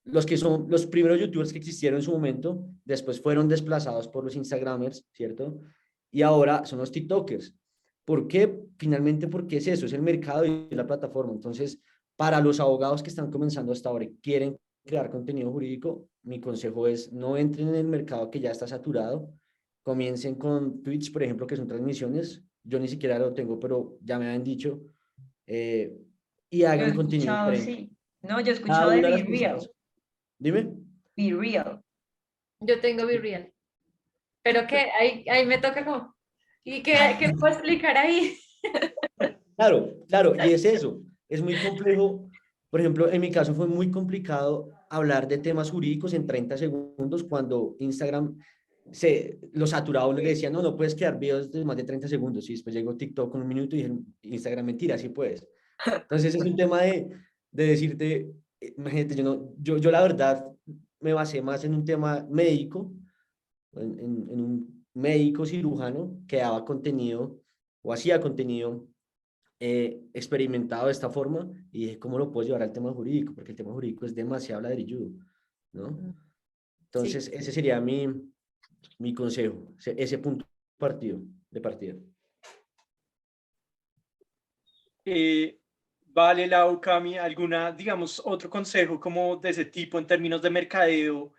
D: los que son los primeros youtubers que existieron en su momento, después fueron desplazados por los Instagramers, ¿cierto? Y ahora son los TikTokers. ¿Por qué? Finalmente, porque es eso, es el mercado y la plataforma. Entonces, para los abogados que están comenzando hasta ahora y quieren crear contenido jurídico, mi consejo es no entren en el mercado que ya está saturado, comiencen con Twitch, por ejemplo, que son transmisiones, yo ni siquiera lo tengo, pero ya me han dicho, y
B: Yo he
D: hagan contenido
B: escuchado,
D: diferente.
B: sí. No, yo he
D: Cada
B: escuchado de
D: una de
B: Be
D: las
B: Real.
D: personas, dime.
B: Be Real.
E: Yo tengo Be Real. Pero que ahí me toca como, ¿y qué puedo explicar ahí?
D: Claro, y es eso, es muy complejo. Por ejemplo, en mi caso fue muy complicado hablar de temas jurídicos en 30 segundos cuando Instagram lo saturaba, uno le decía, no, no puedes crear videos de más de 30 segundos. Y después llegó TikTok con un minuto y dijeron, Instagram, mentira, sí puedes. Entonces es un tema de decirte, imagínate, yo la verdad me basé más en un tema médico, en un médico cirujano que daba contenido o hacía contenido experimentado de esta forma y dije, ¿cómo lo puedo llevar al tema jurídico? Porque el tema jurídico es demasiado ladrilludo, ¿no? Entonces, ese sería mi consejo, ese punto de partida.
A: Vale, Lau, Cami, alguna, digamos, otro consejo como de ese tipo en términos de mercadeo,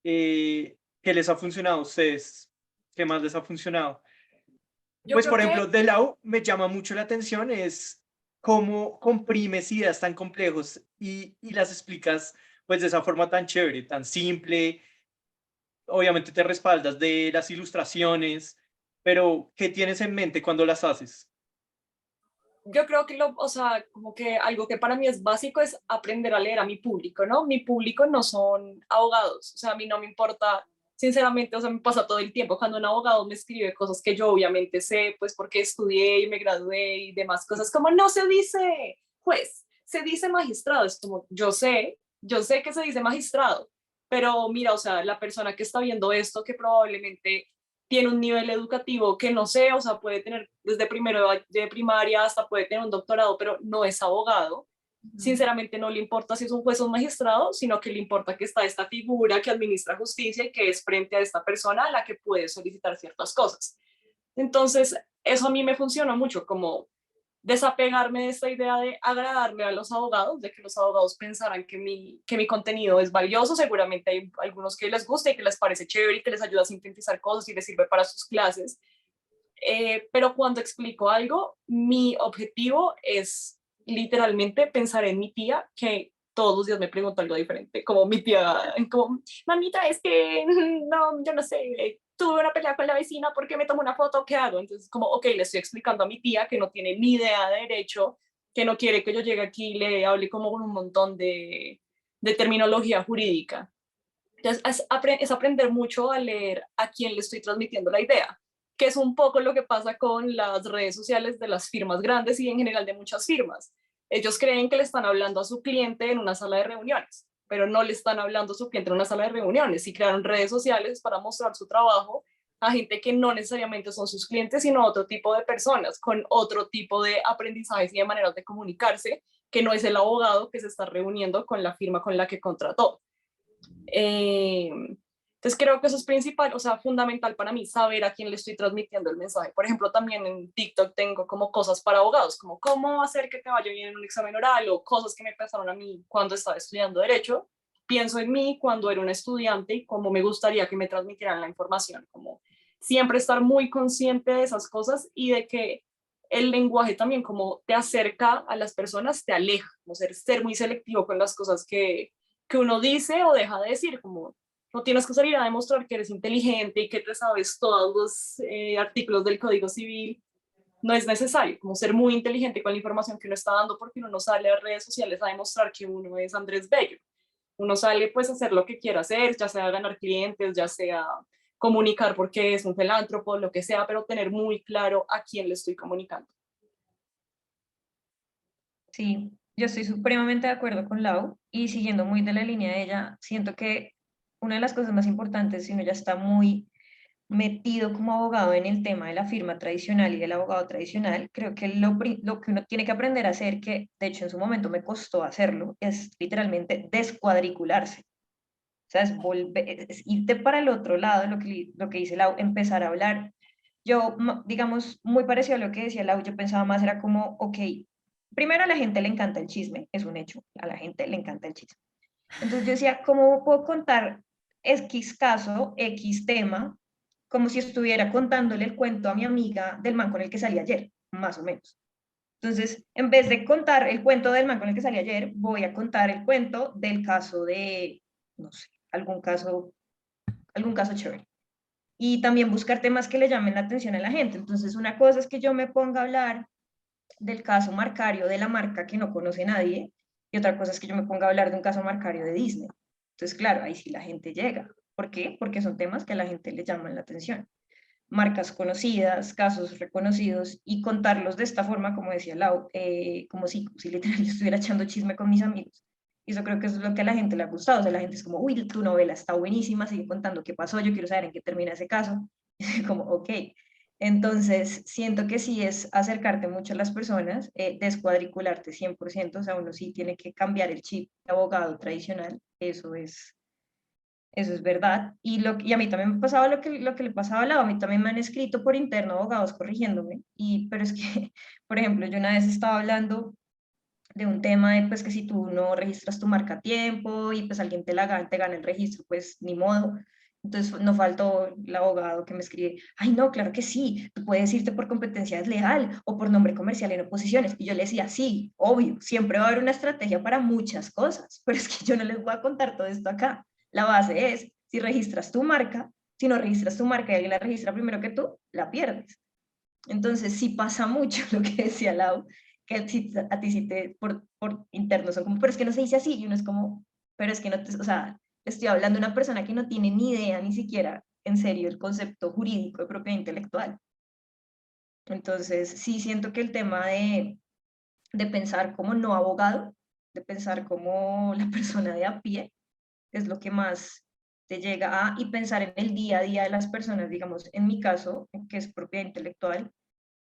A: ¿qué les ha funcionado a ustedes? ¿Qué más les ha funcionado?
F: Yo
A: Pues,
F: creo
A: por
F: que
A: ejemplo, de Lau me llama mucho la atención es cómo comprimes ideas tan complejos y las explicas pues de esa forma tan chévere, tan simple. Obviamente te respaldas de las ilustraciones, pero ¿qué tienes en mente cuando las haces?
F: yo creo que o sea, como que algo que para mí es básico es aprender a leer a mi público, ¿no? Mi público no son abogados, o sea, a mí no me importa, sinceramente, o sea, me pasa todo el tiempo cuando un abogado me escribe cosas que yo obviamente sé, pues porque estudié y me gradué y demás cosas, como no se dice juez, se dice magistrado, es como yo sé que se dice magistrado, pero mira, o sea, la persona que está viendo esto, que probablemente tiene un nivel educativo que no sé, o sea, puede tener desde primero de primaria hasta puede tener un doctorado, pero no es abogado. Sinceramente no le importa si es un juez o un magistrado, sino que le importa que está esta figura que administra justicia y que es frente a esta persona a la que puede solicitar ciertas cosas. Entonces, eso a mí me funciona mucho, como desapegarme de esta idea de agradarle a los abogados, de que los abogados pensaran que mi contenido es valioso. Seguramente hay algunos que les gusta y que les parece chévere y que les ayuda a sintetizar cosas y les sirve para sus clases. Pero cuando explico algo, mi objetivo es literalmente pensar en mi tía, que todos los días me pregunta algo diferente, como mi tía, como, mamita, es que no, yo no sé, tuve una pelea con la vecina porque me tomó una foto, ¿qué hago? Entonces, como, ok, le estoy explicando a mi tía que no tiene ni idea de derecho, que no quiere que yo llegue aquí y le hable como con un montón de terminología jurídica. Entonces, es aprender mucho a leer a quién le estoy transmitiendo la idea, que es un poco lo que pasa con las redes sociales de las firmas grandes y en general de muchas firmas. Ellos creen que le están hablando a su cliente en una sala de reuniones, pero no le están hablando a su cliente en una sala de reuniones, y crearon redes sociales para mostrar su trabajo a gente que no necesariamente son sus clientes, sino otro tipo de personas, con otro tipo de aprendizajes y de maneras de comunicarse, que no es el abogado que se está reuniendo con la firma con la que contrató. Entonces creo que eso es principal, o sea, fundamental para mí saber a quién le estoy transmitiendo el mensaje. Por ejemplo, también en TikTok tengo como cosas para abogados, como cómo hacer que te vaya bien en un examen oral o cosas que me pasaron a mí cuando estaba estudiando Derecho. Pienso en mí cuando era un estudiante y cómo me gustaría que me transmitieran la información, como siempre estar muy consciente de esas cosas y de que el lenguaje también como te acerca a las personas, te aleja, como ser muy selectivo con las cosas que uno dice o deja de decir, como no tienes que salir a demostrar que eres inteligente y que te sabes todos los artículos del Código Civil. No es necesario, como ser muy inteligente con la información que uno está dando, porque uno no sale a redes sociales a demostrar que uno es Andrés Bello. Uno sale pues a hacer lo que quiera hacer, ya sea ganar clientes, ya sea comunicar porque es un filántropo, lo que sea, pero tener muy claro a quién le estoy comunicando.
B: Sí, yo estoy supremamente de acuerdo con Lau y siguiendo muy de la línea de ella, siento que una de las cosas más importantes, si uno ya está muy metido como abogado en el tema de la firma tradicional y del abogado tradicional, creo que lo que uno tiene que aprender a hacer, que de hecho en su momento me costó hacerlo, es literalmente descuadricularse. O sea, es irte para el otro lado, lo que dice Lau, empezar a hablar. Yo, digamos, muy parecido a lo que decía Lau, yo pensaba más, era como, ok, primero a la gente le encanta el chisme, es un hecho, a la gente le encanta el chisme. Entonces yo decía, ¿cómo puedo contar X caso, X tema, como si estuviera contándole el cuento a mi amiga del man con el que salí ayer, más o menos? Entonces, en vez de contar el cuento del man con el que salí ayer, voy a contar el cuento del caso de, no sé, algún caso chévere. Y también buscar temas que le llamen la atención a la gente. Entonces, una cosa es que yo me ponga a hablar del caso marcario de la marca que no conoce nadie, y otra cosa es que yo me ponga a hablar de un caso marcario de Disney. Entonces, claro, ahí sí la gente llega. ¿Por qué? Porque son temas que a la gente le llaman la atención. Marcas conocidas, casos reconocidos, y contarlos de esta forma, como decía Lau, como si literalmente estuviera echando chisme con mis amigos. Y eso creo que eso es lo que a la gente le ha gustado. O sea, la gente es como, uy, tu novela está buenísima, sigue contando qué pasó, yo quiero saber en qué termina ese caso. Y como, ok. Entonces, siento que sí es acercarte mucho a las personas, descuadricularte 100%, o sea, uno sí tiene que cambiar el chip de abogado tradicional, eso es verdad. Y a mí también me pasaba lo que le pasaba a Lau, a mí también me han escrito por interno abogados corrigiéndome, pero es que, por ejemplo, yo una vez estaba hablando de un tema de pues que si tú no registras tu marca a tiempo y pues alguien te gana el registro, pues ni modo. Entonces no faltó el abogado que me escribe, ay no, claro que sí, tú puedes irte por competencia desleal o por nombre comercial en oposiciones. Y yo le decía, sí, obvio, siempre va a haber una estrategia para muchas cosas, pero es que yo no les voy a contar todo esto acá. La base es, si registras tu marca, si no registras tu marca y alguien la registra primero que tú, la pierdes. Entonces sí pasa mucho lo que decía Lau, que si, a ti sí por internos son como, pero es que no se dice así, y uno es como, pero es que no te, o sea, estoy hablando de una persona que no tiene ni idea ni siquiera en serio el concepto jurídico de propiedad intelectual. Entonces sí siento que el tema de pensar como no abogado, de pensar como la persona de a pie, es lo que más te llega a, y pensar en el día a día de las personas, digamos, en mi caso, que es propiedad intelectual,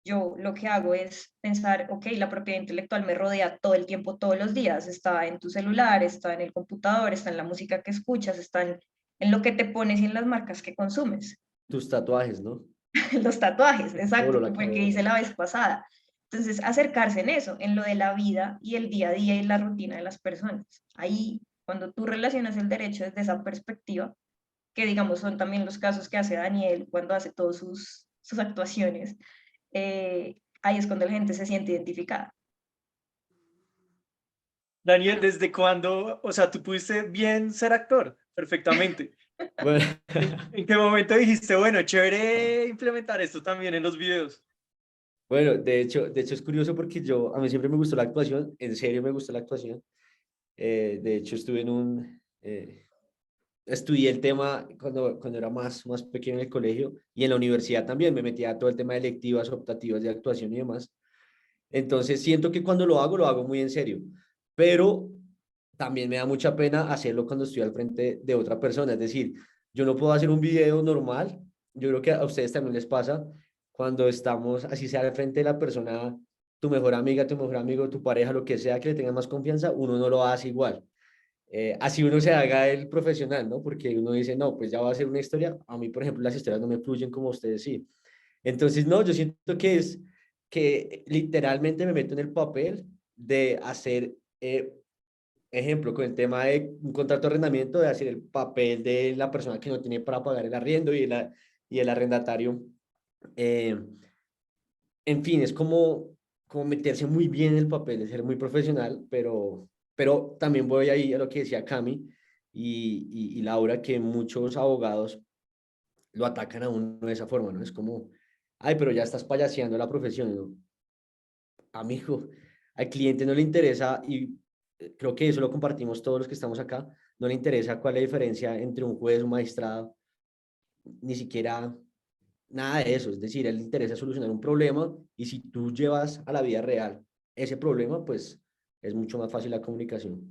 B: yo lo que hago es pensar, ok, la propiedad intelectual me rodea todo el tiempo, todos los días, está en tu celular, está en el computador, está en la música que escuchas, está en lo que te pones y en las marcas que consumes.
D: Tus tatuajes, ¿no?
B: Los tatuajes,
D: Oro,
B: exacto,
D: la
B: que fue el que
D: cabeza.
B: hice la vez pasada. Entonces, acercarse en eso, en lo de la vida y el día a día y la rutina de las personas. Ahí, cuando tú relacionas el derecho desde esa perspectiva, que digamos son también los casos que hace Daniel cuando hace todas sus actuaciones, ahí es cuando la gente se siente identificada.
A: Daniel, ¿desde cuándo? O sea, tú pudiste bien ser actor, perfectamente.
D: Bueno,
A: ¿En qué momento dijiste, bueno, chévere implementar esto también en los videos?
D: bueno, de hecho es curioso porque a mí siempre me gustó la actuación, en serio me gustó la actuación. De hecho estuve estudié el tema cuando era más pequeño en el colegio y en la universidad también me metía a todo el tema de electivas, optativas de actuación y demás. Entonces siento que cuando lo hago muy en serio, pero también me da mucha pena hacerlo cuando estoy al frente de otra persona. Es decir, yo no puedo hacer un video normal. Yo creo que a ustedes también les pasa cuando estamos, así sea al frente de la persona tu mejor amiga, tu mejor amigo, tu pareja, lo que sea que le tengas más confianza, uno no lo hace igual. Así uno se haga el profesional, ¿no? Porque uno dice, no, pues ya va a ser una historia. A mí, por ejemplo, las historias no me fluyen como ustedes sí. Entonces, no, yo siento que es que literalmente me meto en el papel de hacer, ejemplo, con el tema de un contrato de arrendamiento, de hacer el papel de la persona que no tiene para pagar el arriendo y el arrendatario. Eh, en fin, es como meterse muy bien en el papel, de ser muy profesional, pero también voy ahí a lo que decía Cami y Laura, que muchos abogados lo atacan a uno de esa forma, ¿no? Es como, ay, pero ya estás payaseando la profesión, ¿no? Amigo, al cliente no le interesa, y creo que eso lo compartimos todos los que estamos acá, no le interesa cuál es la diferencia entre un juez, un magistrado, ni siquiera nada de eso. Es decir, a él le interesa solucionar un problema, y si tú llevas a la vida real ese problema, pues es mucho más fácil la comunicación.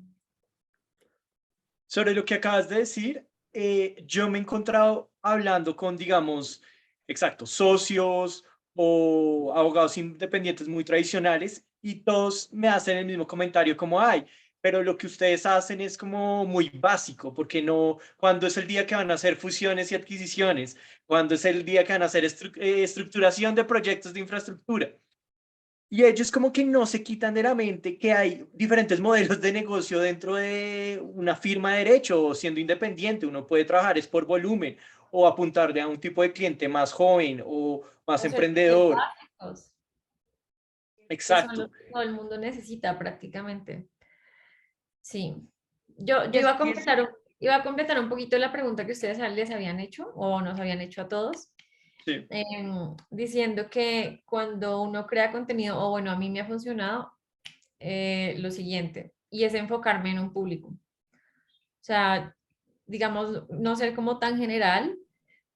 A: Sobre lo que acabas de decir, yo me he encontrado hablando con, digamos, exacto, socios o abogados independientes muy tradicionales y todos me hacen el mismo comentario como, ay, pero lo que ustedes hacen es como muy básico, porque no, cuando es el día que van a hacer fusiones y adquisiciones, cuando es el día que van a hacer estructuración de proyectos de infraestructura. Y ellos como que no se quitan de la mente que hay diferentes modelos de negocio dentro de una firma de derecho o siendo independiente. Uno puede trabajar es por volumen o apuntarle a un tipo de cliente más joven o más
E: Los servicios
A: emprendedor.
E: básicos, que son los
A: Exacto.
E: que todo el mundo necesita prácticamente. Sí. Yo
B: Y es
E: iba a
B: que es,
E: completar, iba a completar un poquito la pregunta que ustedes les habían hecho o nos habían hecho a todos,
A: Sí.
E: diciendo que cuando uno crea contenido, o bueno, a mí me ha funcionado lo siguiente, y es enfocarme en un público. O sea, digamos, no ser como tan general,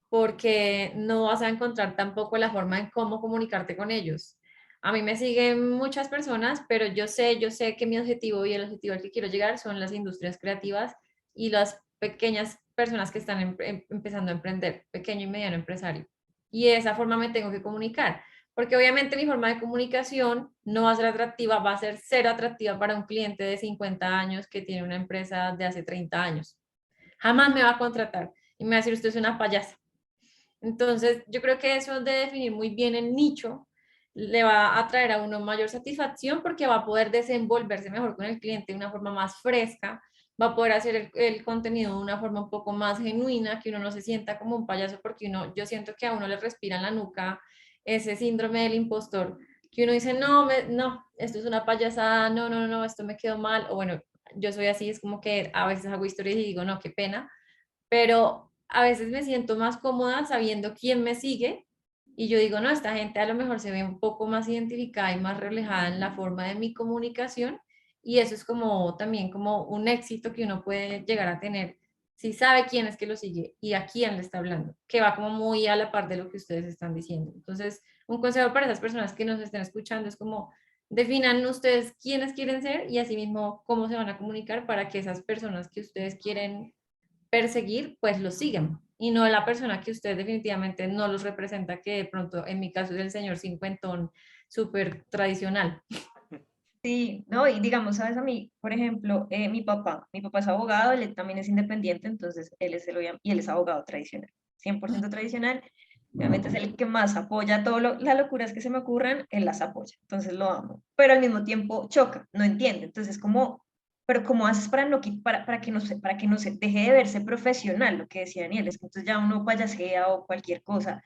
E: porque no vas a encontrar tampoco la forma en cómo comunicarte con ellos. A mí me siguen muchas personas, pero yo sé que mi objetivo y el objetivo al que quiero llegar son las industrias creativas y las pequeñas personas que están empezando a emprender, pequeño y mediano empresario. Y de esa forma me tengo que comunicar, porque obviamente mi forma de comunicación no va a ser atractiva, va a ser cero atractiva para un cliente de 50 años que tiene una empresa de hace 30 años. Jamás me va a contratar y me va a decir, usted es una payasa. Entonces, yo creo que eso de definir muy bien el nicho le va a traer a uno mayor satisfacción porque va a poder desenvolverse mejor con el cliente de una forma más fresca, va a poder hacer el contenido de una forma un poco más genuina, que uno no se sienta como un payaso, porque yo siento que a uno le respira en la nuca ese síndrome del impostor, que uno dice, no, no, esto es una payasada, no, no, no, esto me quedó mal, o bueno, yo soy así, es como que a veces hago historias y digo, no, qué pena, pero a veces me siento más cómoda sabiendo quién me sigue y yo digo, no, esta gente a lo mejor se ve un poco más identificada y más reflejada en la forma de mi comunicación y eso es como también como un éxito que uno puede llegar a tener si sabe quién es que lo sigue y a quién le está hablando, que va como muy a la par de lo que ustedes están diciendo. Entonces, un consejo para esas personas que nos estén escuchando es como definan ustedes quiénes quieren ser y asimismo cómo se van a comunicar para que esas personas que ustedes quieren perseguir, pues lo sigan. Y no la persona que usted definitivamente no los representa, que de pronto en mi caso es el señor cincuentón súper tradicional.
B: sí, ¿no? Y digamos, sabes, a mí, por ejemplo, mi papá es abogado, él también es independiente, entonces él es y él es abogado tradicional, 100% tradicional. Obviamente es el que más apoya las locuras que se me ocurran, él las apoya, entonces lo amo. Pero al mismo tiempo choca, no entiende. Entonces, como, pero ¿cómo haces para, no, para que no se deje de verse profesional? Lo que decía Daniel, es que entonces ya uno payasea o cualquier cosa.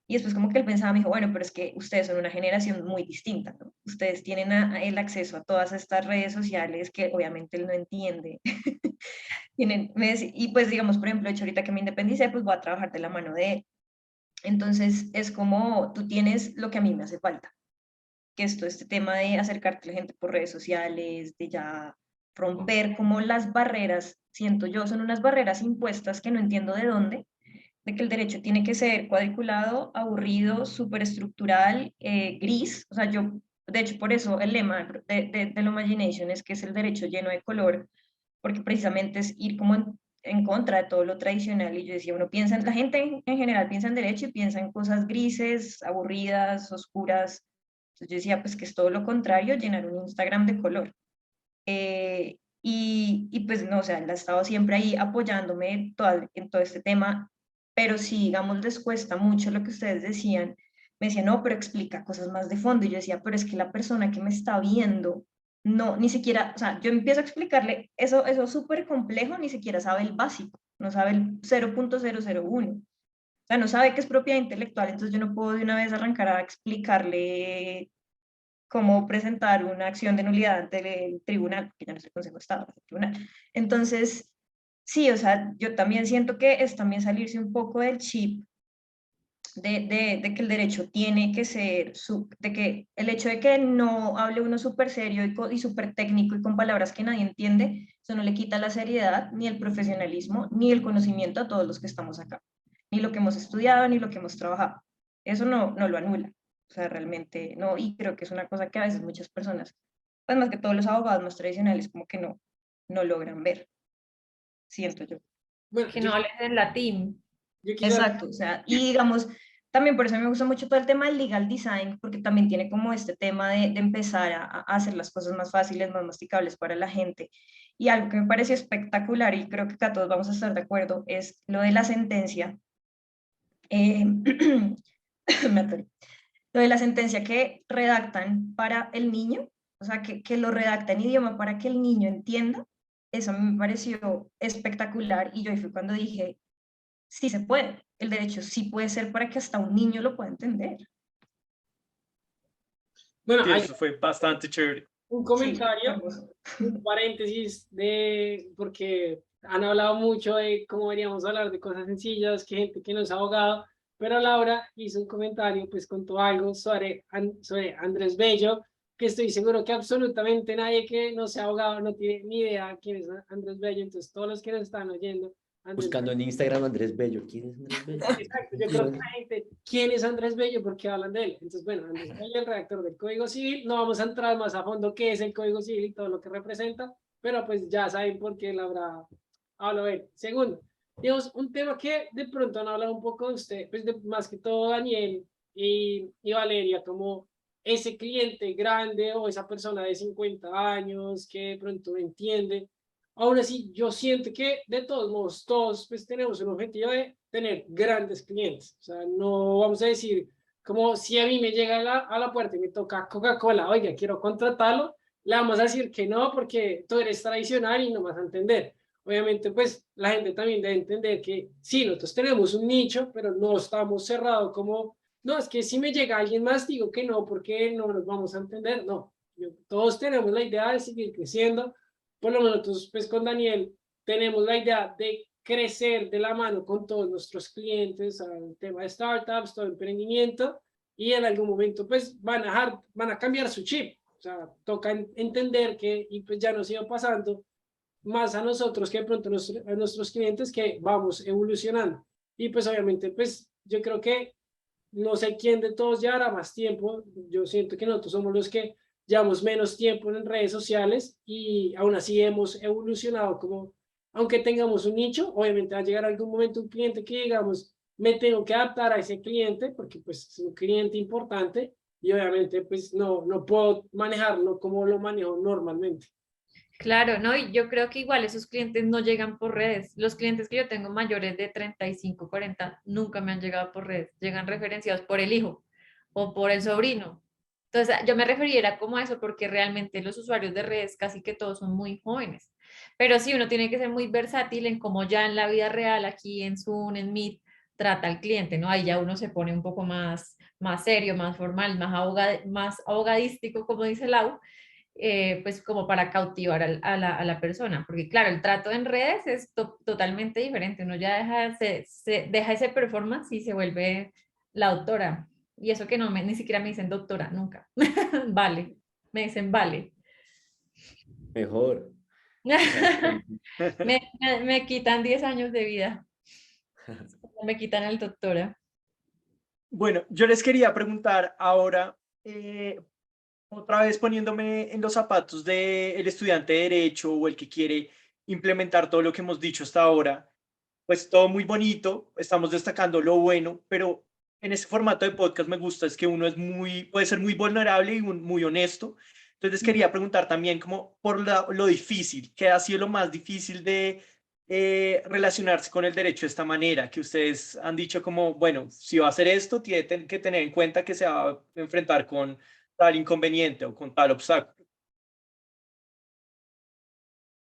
B: Y después como que él pensaba, me dijo, bueno, pero es que ustedes son una generación muy distinta, ¿no? Ustedes tienen el acceso a todas estas redes sociales que obviamente él no entiende. Y pues digamos, por ejemplo, hecho ahorita que me independicé, pues voy a trabajar de la mano de él. Entonces es como tú tienes lo que a mí me hace falta, que este tema de acercarte a la gente por redes sociales, de ya romper como las barreras, siento yo, son unas barreras impuestas que no entiendo de dónde, de que el derecho tiene que ser cuadriculado, aburrido, superestructural, gris. O sea, yo, de hecho, por eso el lema de la Imagination es que es el derecho lleno de color, porque precisamente es ir como en contra de todo lo tradicional. Y yo decía, uno piensa, la gente en general piensa en derecho y piensa en cosas grises, aburridas, oscuras, Entonces yo decía, pues que es todo lo contrario, llenar un Instagram de color. Y pues no, o sea, él ha estado siempre ahí apoyándome en todo este tema, pero sí, digamos, les cuesta mucho lo que ustedes decían. Me decían, no, pero explica cosas más de fondo. Y yo decía, pero es que la persona que me está viendo, no, ni siquiera, o sea, yo empiezo a explicarle eso súper complejo, ni siquiera sabe el básico, no sabe el 0.001. O sea, no sabe qué es propiedad intelectual, entonces yo no puedo de una vez arrancar a explicarle cómo presentar una acción de nulidad ante el tribunal, porque ya no es el Consejo de Estado, es el tribunal. Entonces, sí, o sea, yo también siento que es también salirse un poco del chip de que el derecho tiene que ser, de que el hecho de que no hable uno súper serio y súper técnico y con palabras que nadie entiende, eso no le quita la seriedad, ni el profesionalismo, ni el conocimiento a todos los que estamos acá, ni lo que hemos estudiado, ni lo que hemos trabajado. Eso no lo anula. O sea, realmente no, y creo que es una cosa que a veces muchas personas, pues más que todos los abogados más tradicionales, como que no logran ver, siento yo.
C: Bueno,
E: Que no hables en latín.
C: yo quisiera,
B: Exacto, o sea, y digamos, también por eso me gusta mucho todo el tema del legal design, porque también tiene como este tema de empezar a hacer las cosas más fáciles, más masticables para la gente. Y algo que me pareció espectacular, y creo que acá todos vamos a estar de acuerdo, es lo de la sentencia. Me atoré. Lo de la sentencia que redactan para el niño, o sea, que lo redacta en idioma para que el niño entienda, eso me pareció espectacular y yo ahí fue cuando dije, sí se puede, el derecho sí puede ser para que hasta un niño lo pueda entender.
C: bueno,
A: Sí,
C: hay
A: eso fue bastante chévere.
C: un
B: Sí,
C: comentario,
B: hermoso.
C: un paréntesis porque han hablado mucho de cómo deberíamos hablar de cosas sencillas, que gente que no es abogado, pero Laura hizo un comentario, pues contó algo sobre Andrés Bello, que estoy seguro que absolutamente nadie que no sea abogado no tiene ni idea quién es Andrés Bello, entonces todos los que nos están oyendo, Andrés
D: Buscando en Instagram Andrés Bello. ¿Quién es Andrés Bello?
C: Exacto, yo creo que la gente, ¿quién es Andrés Bello? Porque hablan de él. Entonces, bueno, Andrés Bello, el redactor del Código Civil, no vamos a entrar más a fondo qué es el Código Civil y todo lo que representa, pero pues ya saben por qué él habrá hablado de él. Segundo, digamos, un tema que de pronto han hablado un poco de usted, pues más que todo Daniel y Valeria, como ese cliente grande o esa persona de 50 años que de pronto no entiende. Aún así, yo siento que de todos modos, todos pues tenemos un objetivo de tener grandes clientes. O sea, no vamos a decir como si a mí me llega a la puerta y me toca Coca-Cola, oiga, quiero contratarlo, le vamos a decir que no porque tú eres tradicional y no vas a entender. Obviamente, pues la gente también debe entender que sí, nosotros tenemos un nicho, pero no estamos cerrados como, no, es que si me llega alguien más, digo que no, porque no nos vamos a entender. No, todos tenemos la idea de seguir creciendo. Por lo menos nosotros, pues con Daniel, tenemos la idea de crecer de la mano con todos nuestros clientes al tema de startups, todo emprendimiento, y en algún momento pues van a cambiar su chip. O sea, toca entender que, y pues ya nos iba pasando, más a nosotros que de pronto a nuestros clientes que vamos evolucionando. Y pues obviamente, pues yo creo que no sé quién de todos llevará más tiempo. Yo siento que nosotros somos los que llevamos menos tiempo en redes sociales y aún así hemos evolucionado como, aunque tengamos un nicho, obviamente va a llegar algún momento un cliente que digamos, me tengo que adaptar a ese cliente porque pues es un cliente importante y obviamente pues no puedo manejarlo como lo manejo normalmente.
E: Claro, ¿no? Y yo creo que igual esos clientes no llegan por redes. Los clientes que yo tengo mayores de 35, 40 nunca me han llegado por redes. Llegan referenciados por el hijo o por el sobrino. Entonces, yo me referiría como a eso porque realmente los usuarios de redes casi que todos son muy jóvenes. Pero sí, uno tiene que ser muy versátil en cómo ya en la vida real, aquí en Zoom, en Meet, trata al cliente, ¿no? Ahí ya uno se pone un poco más serio, más formal, más abogadístico, como dice Lau, pues como para cautivar a la persona, porque claro, el trato en redes es totalmente diferente, uno ya deja ese performance y se vuelve la doctora, y eso que ni siquiera me dicen doctora, nunca, vale, me dicen vale.
D: Mejor.
E: Me quitan 10 años de vida, me quitan el doctora.
A: Bueno, yo les quería preguntar ahora, otra vez poniéndome en los zapatos del estudiante de derecho o el que quiere implementar todo lo que hemos dicho hasta ahora, pues todo muy bonito, estamos destacando lo bueno, pero en este formato de podcast me gusta es que uno es puede ser muy vulnerable y muy honesto. Entonces quería preguntar también como por lo difícil, ¿qué ha sido lo más difícil de relacionarse con el derecho de esta manera? Que ustedes han dicho como, bueno, si va a hacer esto, tiene que tener en cuenta que se va a enfrentar con tal inconveniente o con tal obstáculo.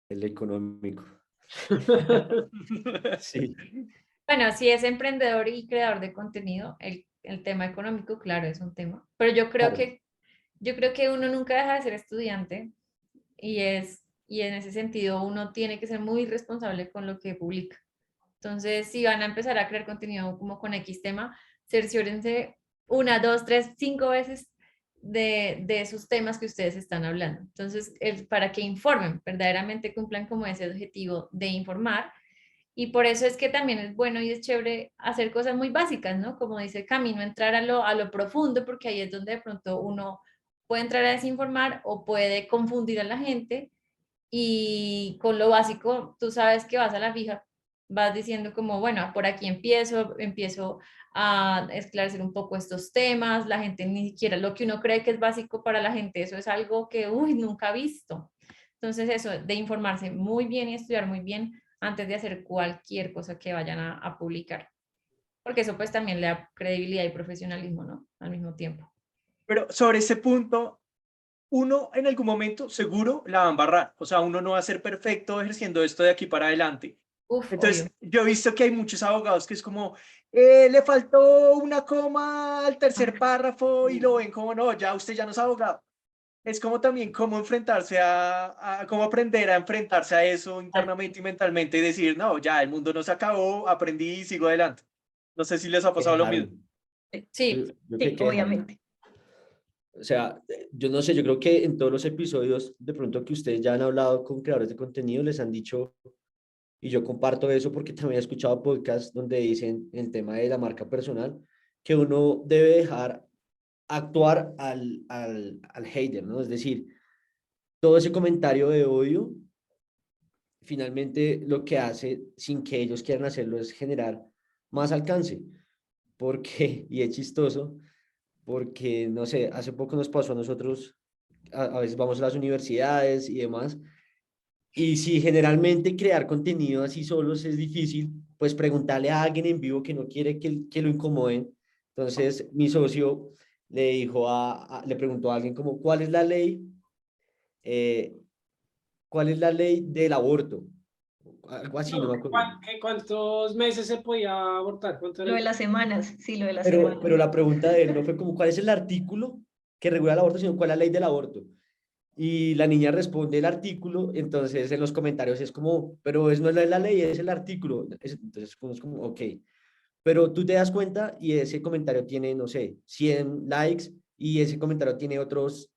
D: El económico. Sí,
E: Bueno, si es emprendedor y creador de contenido, el tema económico, claro, es un tema. Pero
D: claro.
E: yo creo que uno nunca deja de ser estudiante y en ese sentido uno tiene que ser muy responsable con lo que publica. Entonces, si van a empezar a crear contenido como con X tema, cerciórense una, dos, tres, cinco veces de esos temas que ustedes están hablando. Entonces, es para que informen, verdaderamente cumplan como ese objetivo de informar. Y por eso es que también es bueno y es chévere hacer cosas muy básicas, ¿no? Como dice Camino, entrar a lo profundo, porque ahí es donde de pronto uno puede entrar a desinformar o puede confundir a la gente. Y con lo básico, tú sabes que vas a la fija, vas diciendo como, bueno, por aquí empiezo a esclarecer un poco estos temas, la gente ni siquiera lo que uno cree que es básico para la gente, eso es algo que, uy, nunca ha visto. Entonces eso, de informarse muy bien y estudiar muy bien antes de hacer cualquier cosa que vayan a publicar, porque eso pues también le da credibilidad y profesionalismo, ¿no? Al mismo tiempo.
A: Pero sobre ese punto, uno en algún momento seguro la va a embarrar. O sea, uno no va a ser perfecto ejerciendo esto de aquí para adelante.
E: Uf, obvio.
A: Entonces, yo he visto que hay muchos abogados que es como, le faltó una coma al tercer párrafo y lo ven como, no, ya usted ya no es abogado. Es como también cómo enfrentarse cómo aprender a enfrentarse a eso internamente y mentalmente y decir, no, ya el mundo no se acabó, aprendí y sigo adelante. No sé si les ha
D: Que
A: pasado lo mismo.
D: dejaron.
E: Sí,
D: Yo creo que
B: Sí,
D: hay que dejarlo.
B: obviamente.
D: O sea, yo no sé, yo creo que en todos los episodios, de pronto que ustedes ya han hablado con creadores de contenido, les han dicho, y yo comparto eso porque también he escuchado podcasts donde dicen en el tema de la marca personal, que uno debe dejar actuar al hater, ¿no? Es decir, todo ese comentario de odio, finalmente lo que hace, sin que ellos quieran hacerlo, es generar más alcance. Porque, y es chistoso, porque, no sé, hace poco nos pasó a nosotros, a veces vamos a las universidades y demás, y si generalmente crear contenido así solos es difícil, pues preguntarle a alguien en vivo que no quiere que lo incomoden. Entonces, mi socio le dijo le preguntó a alguien como, eh, ¿cuál es la ley del aborto? Algo así, no
C: No,
D: me acuerdo.
C: ¿cuántos meses se podía abortar? ¿Cuánto era
B: Lo de
C: el-
B: las semanas, sí, lo de las
D: Pero
B: semanas.
D: la pregunta de él no fue como, ¿cuál es el artículo que regula el aborto, sino cuál es la ley del aborto? Y la niña responde el artículo, entonces en los comentarios es como, pero no es la ley, es el artículo. Entonces uno es como, ok, pero tú te das cuenta y ese comentario tiene, no sé, 100 likes y ese comentario tiene otros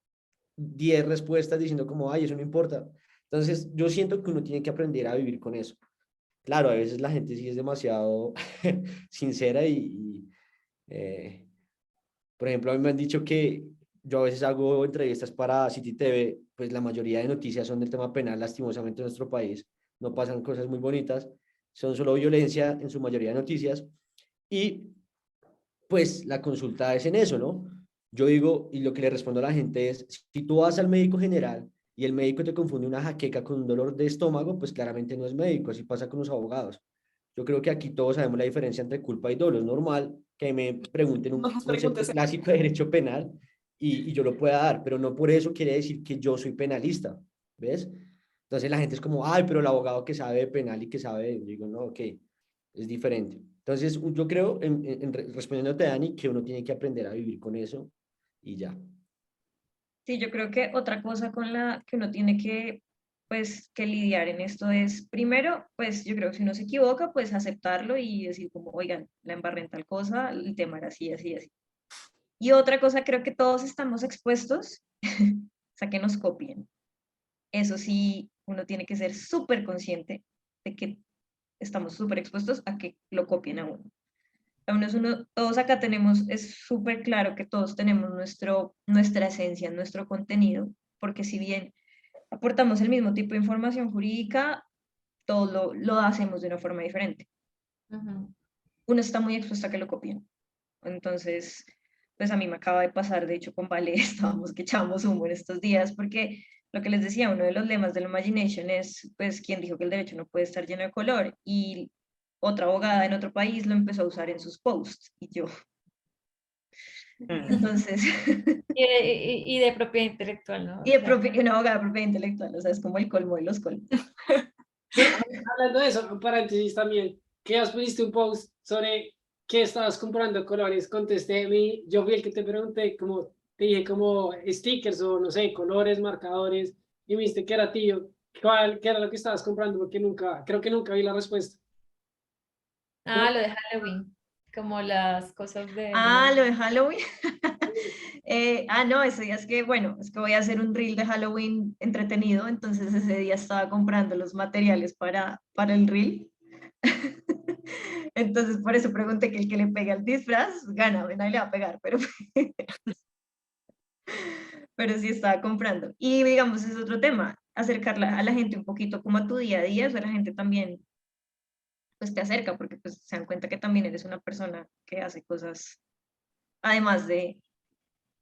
D: 10 respuestas diciendo como, ay, eso no importa. Entonces yo siento que uno tiene que aprender a vivir con eso. Claro, a veces la gente sí es demasiado sincera eh, por ejemplo, a mí me han dicho que yo a veces hago entrevistas para City TV, pues la mayoría de noticias son del tema penal, lastimosamente en nuestro país no pasan cosas muy bonitas, son solo violencia en su mayoría de noticias y pues la consulta es en eso, ¿no? Yo digo, y lo que le respondo a la gente es, si tú vas al médico general y el médico te confunde una jaqueca con un dolor de estómago, pues claramente no es médico, así pasa con los abogados. Yo creo que aquí todos sabemos la diferencia entre culpa y dolo. Es normal que me pregunten un
F: No nos
D: concepto
F: preguntes.
D: clásico de derecho penal y yo lo pueda dar, pero no por eso quiere decir que yo soy penalista, ¿ves? Entonces la gente es como, ay, pero el abogado que sabe de penal y que sabe, yo digo, no, ok, es diferente. Entonces yo creo, respondiéndote, Dani, que uno tiene que aprender a vivir con eso y ya.
B: Sí, yo creo que otra cosa con la que uno tiene que, pues, que lidiar en esto es, primero, pues yo creo que si uno se equivoca, pues aceptarlo y decir como, oigan, la embarré en tal cosa, el tema era así, así, así. Y otra cosa, creo que todos estamos expuestos a que nos copien. Eso sí, uno tiene que ser súper consciente de que estamos súper expuestos a que lo copien a uno. Todos acá tenemos, es súper claro que todos tenemos nuestra esencia, nuestro contenido, porque si bien aportamos el mismo tipo de información jurídica, todos lo hacemos de una forma diferente.
E: Ujú.
B: Uno está muy expuesto a que lo copien. Entonces, pues a mí me acaba de pasar, de hecho con Vale estábamos que echábamos humo en estos días, porque lo que les decía, uno de los lemas de la Imagination es, pues, quien dijo que el derecho no puede estar lleno de color, y otra abogada en otro país lo empezó a usar en sus posts, y yo, entonces,
E: Y de propiedad intelectual, ¿no?
B: y de una abogada de propiedad intelectual, o sea, es como el colmo de los colmos.
C: Bueno, hablando de eso, un paréntesis también, que has pusiste un post sobre qué estabas comprando colores, contesté, yo fui el que te pregunté, como te dije, como stickers o no sé, colores, marcadores, y me dijiste que era tío, ¿qué era lo que estabas comprando? Porque nunca, creo que nunca vi la respuesta.
E: Ah, lo de Halloween, como las cosas
B: Ah, lo de Halloween. No, ese día es que, bueno, es que voy a hacer un reel de Halloween entretenido, entonces ese día estaba comprando los materiales para el reel. Entonces, por eso pregunté que el que le pegue al disfraz gana, nadie le va a pegar, pero sí estaba comprando. Y digamos, es otro tema, acercarla a la gente un poquito como a tu día a día, o sea, la gente también pues te acerca porque pues se dan cuenta que también eres una persona que hace cosas además de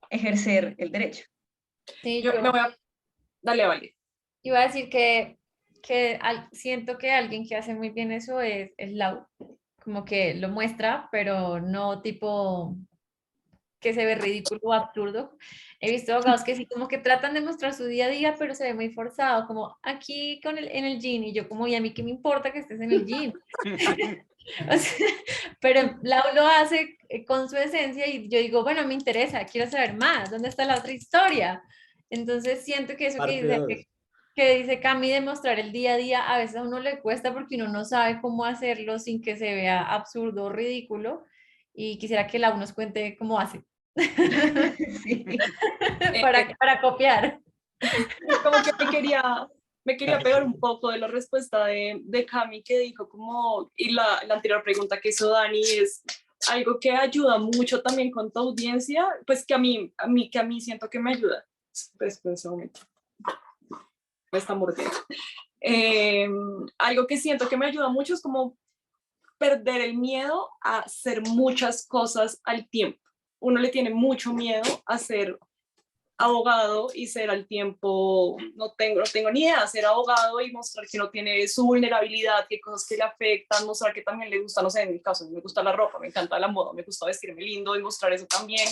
B: ejercer el derecho.
E: Sí,
F: Yo me voy a... Dale, vale.
E: iba a decir que siento que alguien que hace muy bien eso es Lau, como que lo muestra, pero no tipo que se ve ridículo o absurdo. He visto abogados que sí como que tratan de mostrar su día a día, pero se ve muy forzado, como aquí en el gym, y yo como, ¿y a mí qué me importa que estés en el gym? O sea, pero Lau lo hace con su esencia y yo digo, bueno, me interesa, quiero saber más, ¿dónde está la otra historia? Entonces siento que eso
D: Parte 2.
E: que dice Cami de mostrar el día a día, a veces a uno le cuesta porque uno no sabe cómo hacerlo sin que se vea absurdo o ridículo, y quisiera que Lau nos cuente cómo hace
B: Sí.
E: para copiar.
F: Como que me quería pegar un poco de la respuesta de Cami que dijo como, y la anterior pregunta que hizo Dani es algo que ayuda mucho también con tu audiencia, pues que a mí siento que me ayuda. Espera un momento. Me está mordiendo. Algo que siento que me ayuda mucho es como perder el miedo a hacer muchas cosas al tiempo. Uno le tiene mucho miedo a ser abogado y ser al tiempo, no tengo ni idea, ser abogado y mostrar que no tiene su vulnerabilidad, que hay cosas que le afectan, mostrar que también le gusta, no sé, en mi caso, me gusta la ropa, me encanta la moda, me gusta vestirme lindo y mostrar eso también.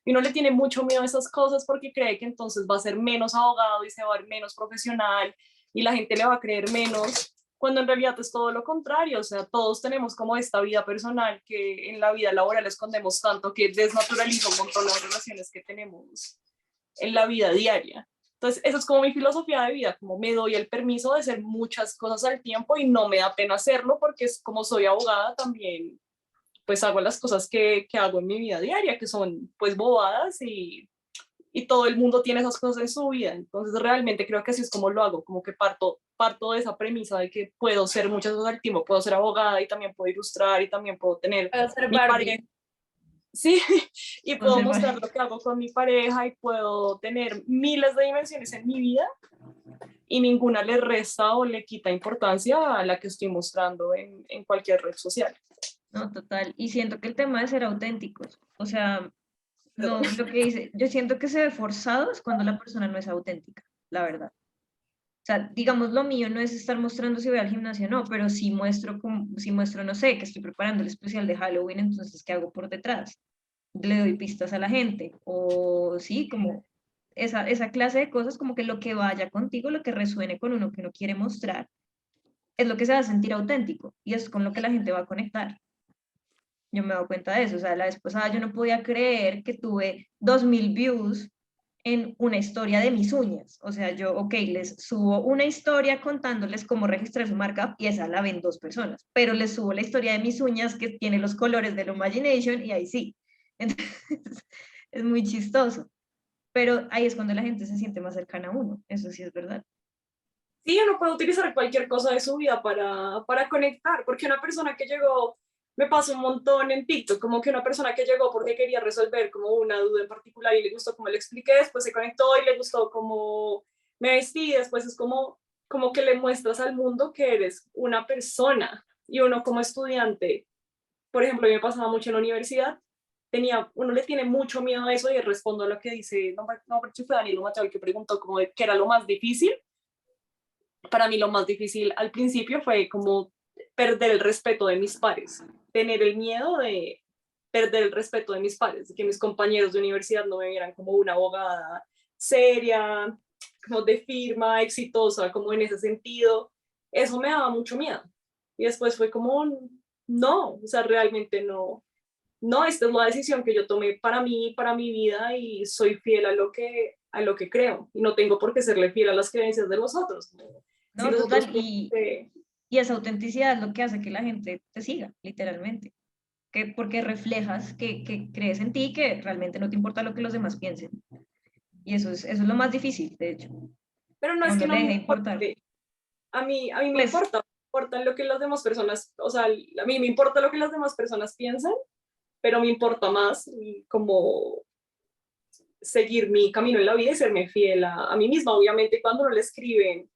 F: Y uno le tiene mucho miedo a esas cosas porque cree que entonces va a ser menos abogado y se va a ver menos profesional y la gente le va a creer menos, cuando en realidad es todo lo contrario. O sea, todos tenemos como esta vida personal que en la vida laboral escondemos tanto que desnaturaliza un montón las relaciones que tenemos en la vida diaria. Entonces, eso es como mi filosofía de vida, como me doy el permiso de hacer muchas cosas al tiempo y no me da pena hacerlo porque es como soy abogada también, pues hago las cosas que hago en mi vida diaria, que son pues bobadas y todo el mundo tiene esas cosas en su vida. Entonces, realmente creo que así es como lo hago, como que parto de esa premisa de que puedo ser muchas cosas al tiempo, puedo ser abogada y también puedo ilustrar y también puedo tener
E: Puedo ser
F: mi
E: Barbie.
F: pareja. Sí, y puedo
B: Observar.
F: mostrar lo que hago con mi pareja y puedo tener miles de dimensiones en mi vida y ninguna le resta o le quita importancia a la que estoy mostrando en cualquier red social.
B: No, total. Y siento que el tema de ser auténticos, o sea, no,
F: Perdón.
B: lo que dice, yo siento que se ve forzado es cuando la persona no es auténtica, la verdad. O sea, digamos, lo mío no es estar mostrando si voy al gimnasio, no, pero si muestro, no sé, que estoy preparando el especial de Halloween, entonces, ¿qué hago por detrás? Le doy pistas a la gente, o sí, como esa clase de cosas, como que lo que vaya contigo, lo que resuene con uno que uno quiere mostrar, es lo que se va a sentir auténtico, y es con lo que la gente va a conectar. Yo me doy cuenta de eso, o sea, la vez pasada yo no podía creer que tuve 2000 views en una historia de mis uñas. O sea, yo, ok, les subo una historia contándoles cómo registrar su marca y esa la ven 2 personas, pero les subo la historia de mis uñas que tiene los colores de la Imagination y ahí sí. Entonces, es muy chistoso. Pero ahí es cuando la gente se siente más cercana a uno, eso sí es verdad.
F: Sí, uno puede utilizar cualquier cosa de su vida para conectar, porque una persona que llegó, me pasa un montón en TikTok, como que una persona que llegó porque quería resolver como una duda en particular y le gustó como le expliqué, después se conectó y le gustó como me vestí, después es como que le muestras al mundo que eres una persona y uno como estudiante, por ejemplo, a mí me pasaba mucho en la universidad, uno le tiene mucho miedo a eso y respondo a lo que dice, no, pero fue Daniel Mateo el que preguntó como de qué era lo más difícil. Para mí lo más difícil al principio fue como perder el respeto de mis pares, tener el miedo de perder el respeto de mis pares, de que mis compañeros de universidad no me vieran como una abogada seria, como de firma, exitosa, como en ese sentido. Eso me daba mucho miedo. Y después fue como, no, o sea, realmente no, esta es la decisión que yo tomé para mí, para mi vida y soy fiel a lo que creo y no tengo por qué serle fiel a las creencias de los otros. Si
B: No,
F: los
B: total,
F: otros
B: y esa autenticidad es lo que hace que la gente te siga, literalmente. Porque reflejas que crees en ti, que realmente no te importa lo que los demás piensen. Y eso es lo más difícil, de hecho,
F: pero no
B: que a
F: es que
B: uno
F: no
B: le
F: me
B: deje importar.
F: importe. A mí
B: Pues,
F: me importa lo que las demás personas, o sea, a mí me importa lo que las demás personas piensan, pero me importa más como seguir mi camino en la vida y serme fiel a mí misma. Obviamente cuando uno le escriben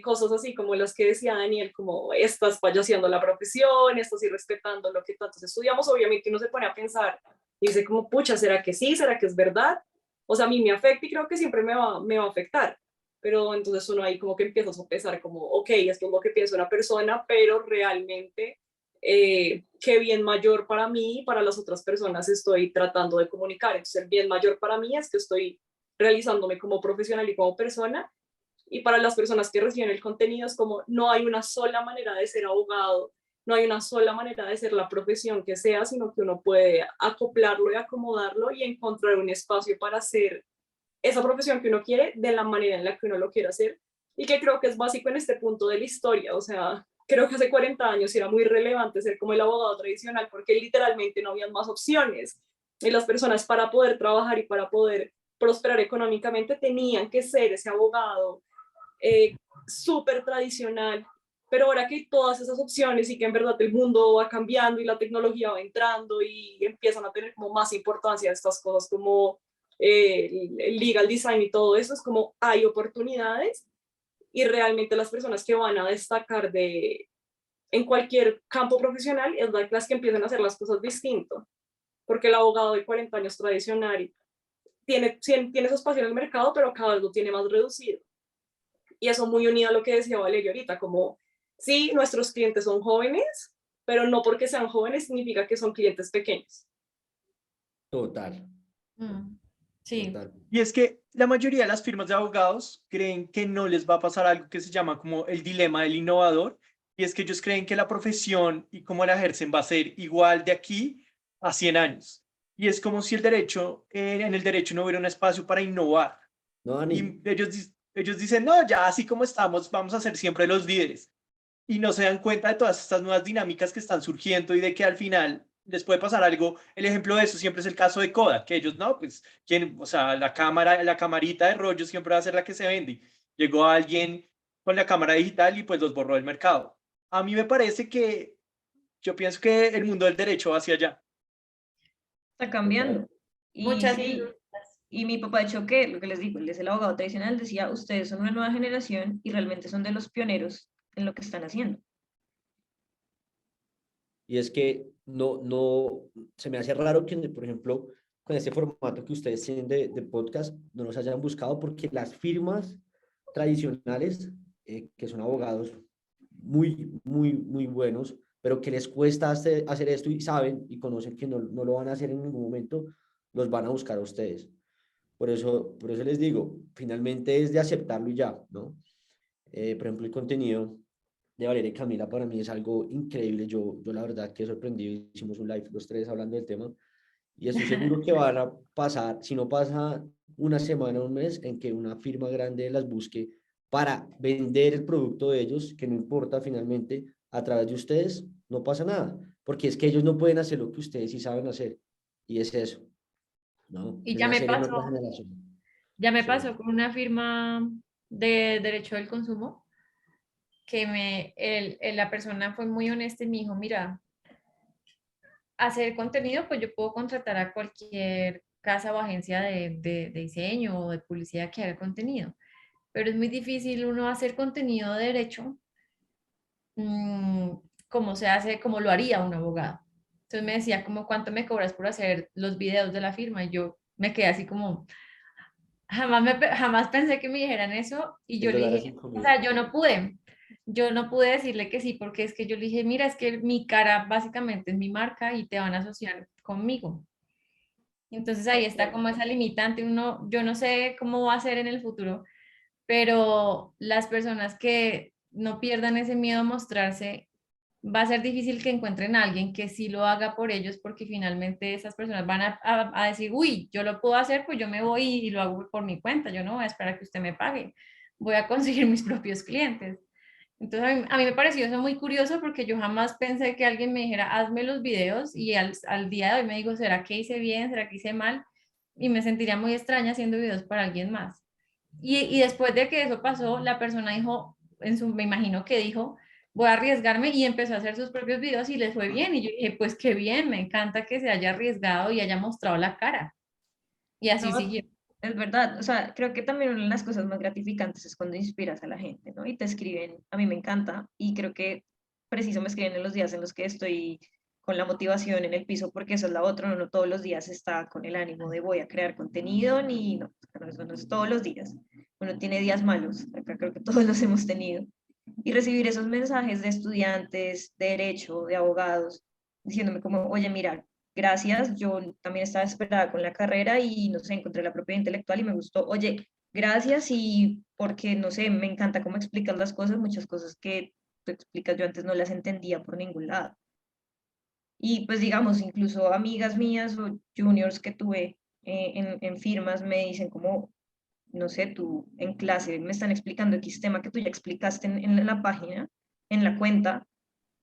F: cosas así como las que decía Daniel, como estás payaseando la profesión, estás irrespetando lo que tantos estudiamos, obviamente uno se pone a pensar y dice como, pucha, ¿será que sí? ¿Será que es verdad? O sea, a mí me afecta y creo que siempre me va a afectar. Pero entonces uno ahí como que empieza a sopesar como, ok, esto es lo que piensa una persona, pero realmente qué bien mayor para mí y para las otras personas estoy tratando de comunicar. Entonces el bien mayor para mí es que estoy realizándome como profesional y como persona, y para las personas que reciben el contenido es como no hay una sola manera de ser abogado, no hay una sola manera de ser la profesión que sea, sino que uno puede acoplarlo y acomodarlo y encontrar un espacio para hacer esa profesión que uno quiere de la manera en la que uno lo quiere hacer, y que creo que es básico en este punto de la historia. O sea, creo que hace 40 años era muy relevante ser como el abogado tradicional porque literalmente no había más opciones y las personas para poder trabajar y para poder prosperar económicamente tenían que ser ese abogado súper tradicional. Pero ahora que hay todas esas opciones y que en verdad el mundo va cambiando y la tecnología va entrando y empiezan a tener como más importancia estas cosas como el legal design y todo eso, es como hay oportunidades y realmente las personas que van a destacar en cualquier campo profesional es las que empiezan a hacer las cosas distinto, porque el abogado de 40 años tradicional tiene su espacio en el mercado, pero cada vez lo tiene más reducido. Y eso muy unido a lo que decía Valeria ahorita, como sí, nuestros clientes son jóvenes, pero no porque sean jóvenes significa que son clientes pequeños.
D: Total,
E: Sí,
D: total.
A: Y es que la mayoría de las firmas de abogados creen que no les va a pasar algo que se llama como el dilema del innovador, y es que ellos creen que la profesión y cómo la ejercen va a ser igual de aquí a 100 años. Y es como si en el derecho no hubiera un espacio para innovar.
D: No, Dani,
A: Y ellos dicen, no, ya así como estamos, vamos a ser siempre los líderes. Y no se dan cuenta de todas estas nuevas dinámicas que están surgiendo y de que al final les puede pasar algo. El ejemplo de eso siempre es el caso de Kodak, que ellos no, pues, o sea, la camarita de rollo siempre va a ser la que se vende. Llegó alguien con la cámara digital y pues los borró del mercado. A mí me parece que yo pienso que el mundo del derecho va hacia allá.
B: está cambiando. Y
E: muchas
B: sí, y mi papá, de hecho, que lo que les digo, él es el abogado tradicional, decía, ustedes son una nueva generación y realmente son de los pioneros en lo que están haciendo.
D: y es que no, se me hace raro que, por ejemplo, con este formato que ustedes tienen de podcast, no nos hayan buscado porque las firmas tradicionales, que son abogados muy buenos, pero que les cuesta hacer esto y saben y conocen que no lo van a hacer en ningún momento, los van a buscar a ustedes. Por eso les digo, finalmente es de aceptarlo y ya, ¿no? Por ejemplo, el contenido de Valeria y Camila para mí es algo increíble. Yo la verdad que sorprendido, hicimos un live los tres hablando del tema y estoy seguro que van a pasar, si no pasa una semana, un mes, en que una firma grande las busque para vender el producto de ellos, que no importa finalmente, a través de ustedes, no pasa nada, porque es que ellos no pueden hacer lo que ustedes sí saben hacer, y es eso, ¿no?
E: y
D: Es nacer en otra generación.
E: ya me
D: Sí.
E: pasó con una firma de derecho del consumo que la persona fue muy honesta y me dijo, mira, hacer contenido, pues yo puedo contratar a cualquier casa o agencia de diseño o de publicidad que haga contenido, pero es muy difícil uno hacer contenido de derecho como se hace, como lo haría un abogado. Entonces me decía como, ¿cuánto me cobras por hacer los videos de la firma? Y yo me quedé así como, jamás pensé que me dijeran eso y yo
D: El
E: le
D: dólar a
E: dije, o
D: 5.000.
E: sea, yo no pude decirle que sí porque es que yo le dije, mira, es que mi cara básicamente es mi marca y te van a asociar conmigo. Entonces ahí está como esa limitante, yo no sé cómo va a ser en el futuro, pero las personas que no pierdan ese miedo a mostrarse, va a ser difícil que encuentren a alguien que sí lo haga por ellos, porque finalmente esas personas van a decir, uy, yo lo puedo hacer, pues yo me voy y lo hago por mi cuenta, yo no voy a esperar que usted me pague, voy a conseguir mis propios clientes. Entonces a mí me pareció eso muy curioso porque yo jamás pensé que alguien me dijera, hazme los videos y al día de hoy me digo, ¿será que hice bien? ¿Será que hice mal? Y me sentiría muy extraña haciendo videos para alguien más. Y después de que eso pasó, la persona dijo, me imagino que dijo, voy a arriesgarme y empezó a hacer sus propios videos y les fue bien. Y yo dije, pues qué bien, me encanta que se haya arriesgado y haya mostrado la cara. Y así
B: No,
E: siguió.
B: es verdad, o sea, creo que también una de las cosas más gratificantes es cuando inspiras a la gente, ¿no? Y te escriben, a mí me encanta, y creo que preciso me escriben en los días en los que estoy con la motivación en el piso, porque eso es la otra, uno no todos los días está con el ánimo de voy a crear contenido, ni no, eso no es todos los días. Uno tiene días malos, acá creo que todos los hemos tenido. Y recibir esos mensajes de estudiantes de derecho, de abogados, diciéndome como, oye, mira, gracias, yo también estaba esperada con la carrera y no sé, encontré la propiedad intelectual y me gustó. Oye, gracias y porque, no sé, me encanta cómo explicas las cosas, muchas cosas que tú explicas yo antes no las entendía por ningún lado. Y pues digamos, incluso amigas mías o juniors que tuve en firmas me dicen como, no sé, tú en clase me están explicando X tema que tú ya explicaste en la página, en la cuenta,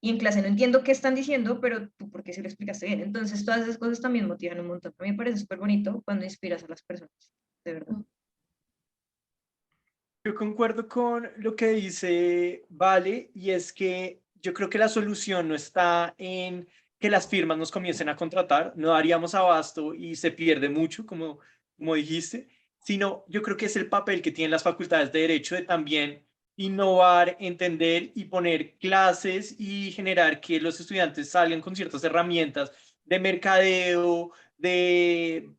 B: y en clase no entiendo qué están diciendo, pero tú por qué se lo explicaste bien. Entonces, todas esas cosas también motivan un montón. A mí me parece súper bonito cuando inspiras a las personas, de verdad.
A: Yo concuerdo con lo que dice Vale, y es que yo creo que la solución no está en que las firmas nos comiencen a contratar, no daríamos abasto y se pierde mucho, como dijiste, sino yo creo que es el papel que tienen las facultades de derecho de también innovar, entender y poner clases y generar que los estudiantes salgan con ciertas herramientas de mercadeo, de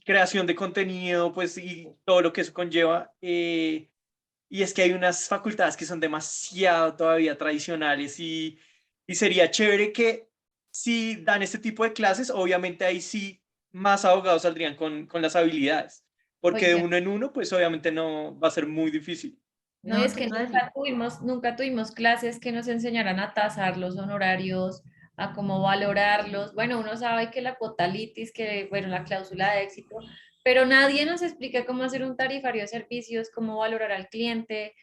A: creación de contenido, pues y todo lo que eso conlleva. Y es que hay unas facultades que son demasiado todavía tradicionales y sería chévere que si dan este tipo de clases, obviamente ahí sí más abogados saldrían con las habilidades, porque de
E: Oiga,
A: uno en uno, pues obviamente no va a ser muy difícil.
E: no, y
B: No,
E: es que
B: total.
E: nunca tuvimos clases que nos enseñaran a tasar los honorarios, a cómo valorarlos. Bueno, uno sabe que la cuota litis, que bueno, la cláusula de éxito, pero nadie nos explica cómo hacer un tarifario de servicios, cómo valorar al cliente,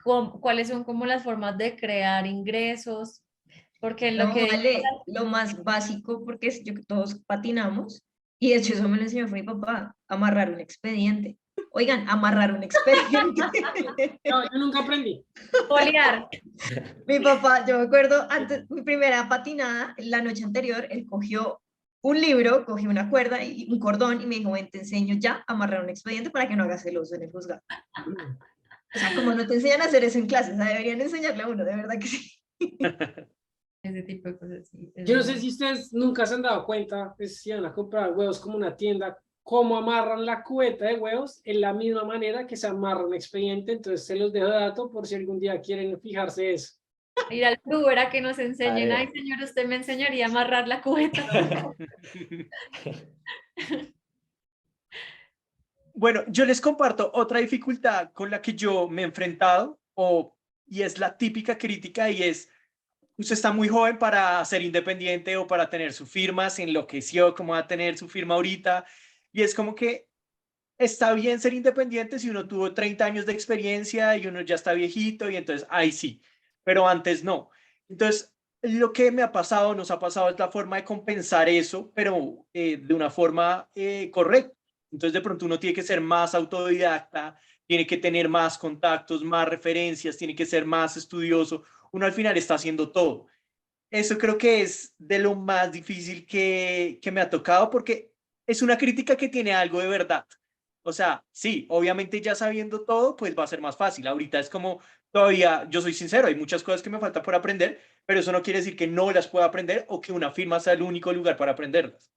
E: cuáles son como las formas de crear ingresos, porque lo
B: No,
E: que
B: vale, lo más básico, porque es yo que todos patinamos, y de hecho eso me lo enseñó fue mi papá, amarrar un expediente. Oigan, amarrar un expediente.
C: No, yo nunca aprendí.
E: Foliar.
B: Mi papá, yo me acuerdo, antes, mi primera patinada, la noche anterior, él cogió un libro, cogió una cuerda y un cordón y me dijo, ven, te enseño ya a amarrar un expediente para que no hagas el oso en el juzgado. O sea, como no te enseñan a hacer eso en clases, o sea, deberían enseñarle a uno, de verdad que sí.
E: Ese tipo de cosas, sí, es
C: Yo no sé
E: verdad.
C: si ustedes nunca se han dado cuenta, pues si van a comprar huevos como una tienda, cómo amarran la cubeta de huevos en la misma manera que se amarra un expediente, entonces se los dejo de dato por si algún día quieren fijarse eso.
E: Ir al Uber a que nos enseñen, ay
D: Tarea.
E: señor, usted me enseñaría a amarrar la cubeta.
A: Bueno, yo les comparto otra dificultad con la que yo me he enfrentado, y es la típica crítica, y es, usted está muy joven para ser independiente o para tener su firma, se enloqueció como va a tener su firma ahorita, y es como que está bien ser independiente si uno tuvo 30 años de experiencia y uno ya está viejito, y entonces ahí sí, pero antes no. Entonces, lo que me ha pasado, nos ha pasado es la forma de compensar eso, pero de una forma correcta. Entonces, de pronto uno tiene que ser más autodidacta, tiene que tener más contactos, más referencias, tiene que ser más estudioso. Uno al final está haciendo todo. Eso creo que es de lo más difícil que me ha tocado porque es una crítica que tiene algo de verdad. O sea, sí, obviamente ya sabiendo todo, pues va a ser más fácil. Ahorita es como todavía, yo soy sincero, hay muchas cosas que me falta por aprender, pero eso no quiere decir que no las pueda aprender o que una firma sea el único lugar para aprenderlas.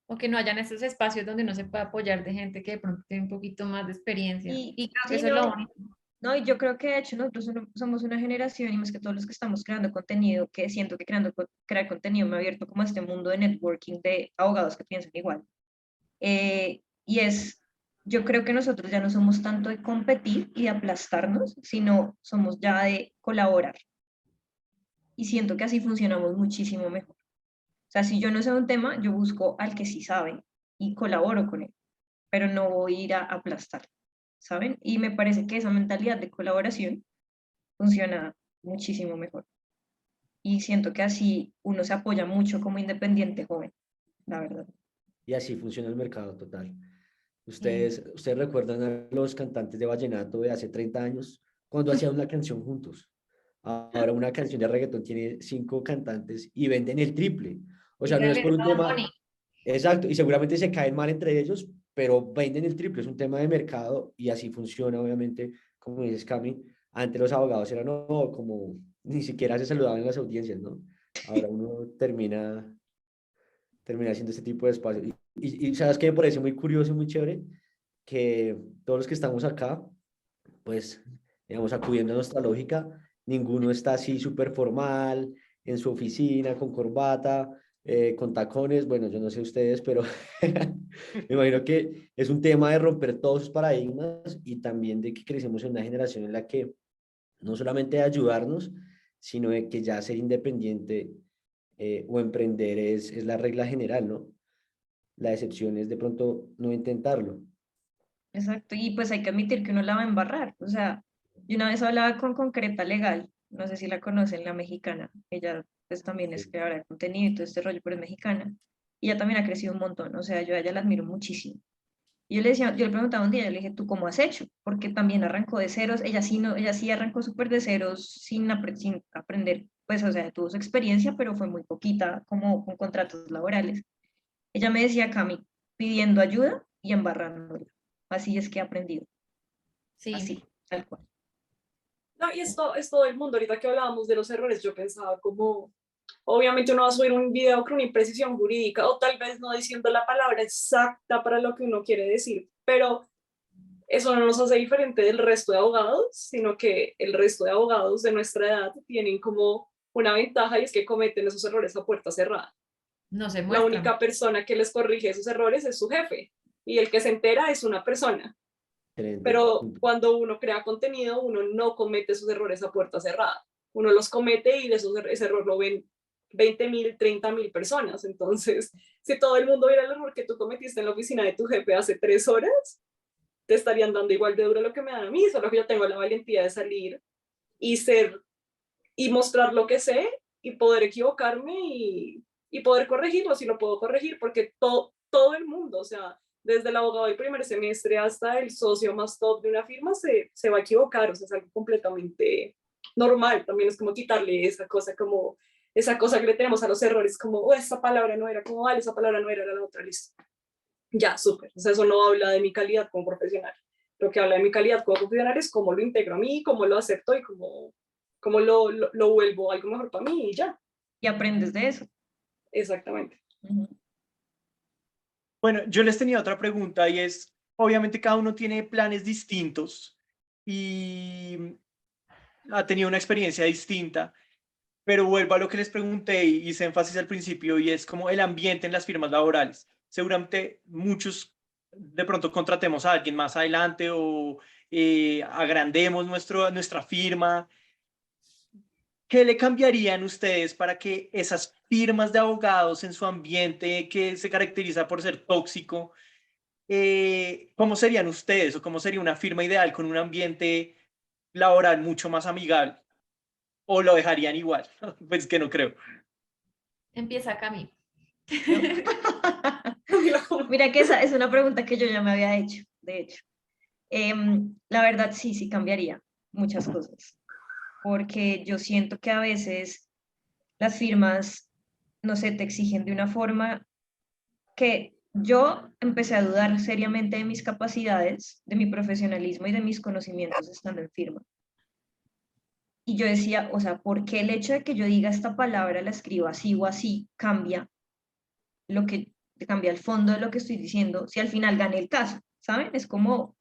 E: O que no hayan esos espacios donde no se pueda apoyar de gente que de pronto tiene un poquito más de experiencia. Y creo que
B: sí,
E: eso es lo
B: no,
E: bonito.
B: no, y yo creo que de hecho nosotros somos una generación, y más que todos los que estamos creando contenido, que siento que crear contenido me ha abierto como a este mundo de networking de abogados que piensan igual. Y yo creo que nosotros ya no somos tanto de competir y de aplastarnos, sino somos ya de colaborar. Y siento que así funcionamos muchísimo mejor. O sea, si yo no sé un tema, yo busco al que sí sabe y colaboro con él, pero no voy a ir a aplastar, ¿saben? Y me parece que esa mentalidad de colaboración funciona muchísimo mejor. Y siento que así uno se apoya mucho como independiente joven, la verdad.
D: Y así funciona el mercado total.
B: Sí.
D: Ustedes recuerdan a los cantantes de vallenato de hace 30 años cuando hacían una canción juntos. Ahora una canción de reggaetón tiene 5 cantantes y venden el triple. O sea, no es
E: Dígale
D: por un
E: a Bad
D: tema,
E: Bunny.
D: exacto, y seguramente se caen mal entre ellos, pero venden el triple. Es un tema de mercado y así funciona, obviamente, como dices, Cami. Antes los abogados eran, no, como ni siquiera se saludaban en las audiencias, ¿no? Ahora uno termina haciendo este tipo de espacio. Y sabes que me parece muy curioso y muy chévere que todos los que estamos acá, pues, digamos, acudiendo a nuestra lógica, ninguno está así súper formal, en su oficina, con corbata, con tacones. Bueno, yo no sé ustedes, pero me imagino que es un tema de romper todos esos paradigmas y también de que crecemos en una generación en la que no solamente de ayudarnos, sino de que ya ser independiente o emprender es la regla general, ¿no? La excepción es de pronto no intentarlo.
B: Exacto, y pues hay que admitir que uno la va a embarrar. O sea, yo una vez hablaba con Concreta Legal, no sé si la conocen, la mexicana. Ella pues también es
D: Sí.
B: creadora de contenido y todo este rollo, pero es mexicana. Y ella también ha crecido un montón, o sea, yo a ella la admiro muchísimo. Y yo le decía, yo le preguntaba un día, yo le dije, ¿tú cómo has hecho? Porque también arrancó de ceros, ella sí, no, ella sí arrancó súper de ceros sin aprender, pues, o sea, tuvo su experiencia, pero fue muy poquita, como con contratos laborales. Ella me decía, Cami, pidiendo ayuda y embarrándola. Así es que he aprendido,
E: Sí,
B: así, tal cual.
F: No, y esto es todo el mundo. Ahorita que hablábamos de los errores, yo pensaba como, obviamente uno va a subir un video con una imprecisión jurídica o tal vez no diciendo la palabra exacta para lo que uno quiere decir, pero eso no nos hace diferente del resto de abogados, sino que el resto de abogados de nuestra edad tienen como una ventaja y es que cometen esos errores a puerta cerrada.
E: no se
F: La
E: muestran.
F: única persona que les corrige esos errores es su jefe y el que se entera es una persona.
D: Excelente
F: Pero
D: punto.
F: cuando uno crea contenido, uno no comete esos errores a puerta cerrada. Uno los comete y ese error lo ven 20.000, 30.000 personas. Entonces, si todo el mundo viera el error que tú cometiste en la oficina de tu jefe hace 3 horas, te estarían dando igual de duro lo que me dan a mí, solo que yo tengo la valentía de salir y ser y mostrar lo que sé y poder equivocarme y poder corregirlo si lo puedo corregir, porque todo el mundo, o sea, desde el abogado del primer semestre hasta el socio más top de una firma se va a equivocar, o sea, es algo completamente normal. También es como quitarle esa cosa que le tenemos a los errores, como, oh, esa palabra no era, como, vale, esa palabra no era la otra, listo. Ya, súper. O sea, eso no habla de mi calidad como profesional. Lo que habla de mi calidad como profesional es cómo lo integro a mí, cómo lo acepto y cómo lo vuelvo algo mejor para mí y ya.
B: Y aprendes de eso.
F: Exactamente.
B: Ujú.
A: Bueno, yo les tenía otra pregunta y es, obviamente cada uno tiene planes distintos y ha tenido una experiencia distinta, pero vuelvo a lo que les pregunté y hice énfasis al principio y es como el ambiente en las firmas laborales. Seguramente muchos de pronto contratemos a alguien más adelante o agrandemos nuestra firma. ¿Qué le cambiarían ustedes para que esas firmas de abogados en su ambiente que se caracteriza por ser tóxico, cómo serían ustedes o cómo sería una firma ideal con un ambiente laboral mucho más amigable? ¿O lo dejarían igual? Pues que no creo.
E: Empieza Cami.
B: ¿No? Mira que esa es una pregunta que yo ya me había hecho, de hecho. La verdad, sí, sí cambiaría muchas cosas, porque yo siento que a veces las firmas, no sé, te exigen de una forma que yo empecé a dudar seriamente de mis capacidades, de mi profesionalismo y de mis conocimientos estando en firma. Y yo decía, o sea, ¿por qué el hecho de que yo diga esta palabra, la escribo así o así, lo que cambia el fondo de lo que estoy diciendo, si al final gané el caso? ¿Saben? Es como, o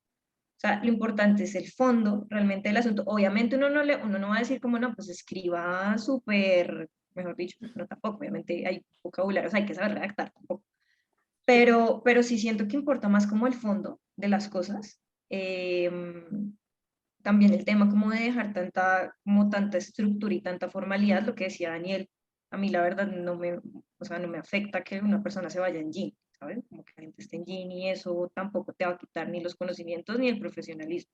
B: sea, lo importante es el fondo realmente del asunto. Obviamente uno no va a decir como, no, pues escriba súper, mejor dicho, no tampoco, obviamente hay vocabulario, o sea, hay que saber redactar tampoco. Pero sí siento que importa más como el fondo de las cosas. También el tema como de dejar como tanta estructura y tanta formalidad, lo que decía Daniel, a mí la verdad o sea, no me afecta que una persona se vaya en jean, ¿sabes? Como que la gente esté en jean y eso tampoco te va a quitar ni los conocimientos ni el profesionalismo.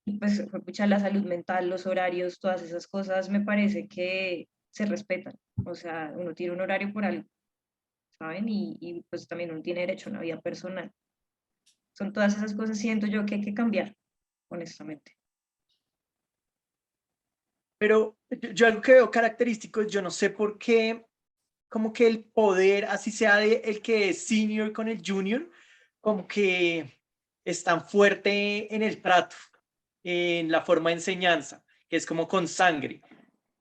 B: Y pues, pucha, la salud mental, los horarios, todas esas cosas me parece que se respetan. O sea, uno tiene un horario por algo, ¿saben? Y pues también uno tiene derecho a una vida personal. Son todas esas cosas, siento yo que hay que cambiar, honestamente.
A: Pero yo algo que veo característico, yo no sé por qué, como que el poder, así sea de el que es senior con el junior, como que es tan fuerte en el trato, en la forma de enseñanza, que es como con sangre.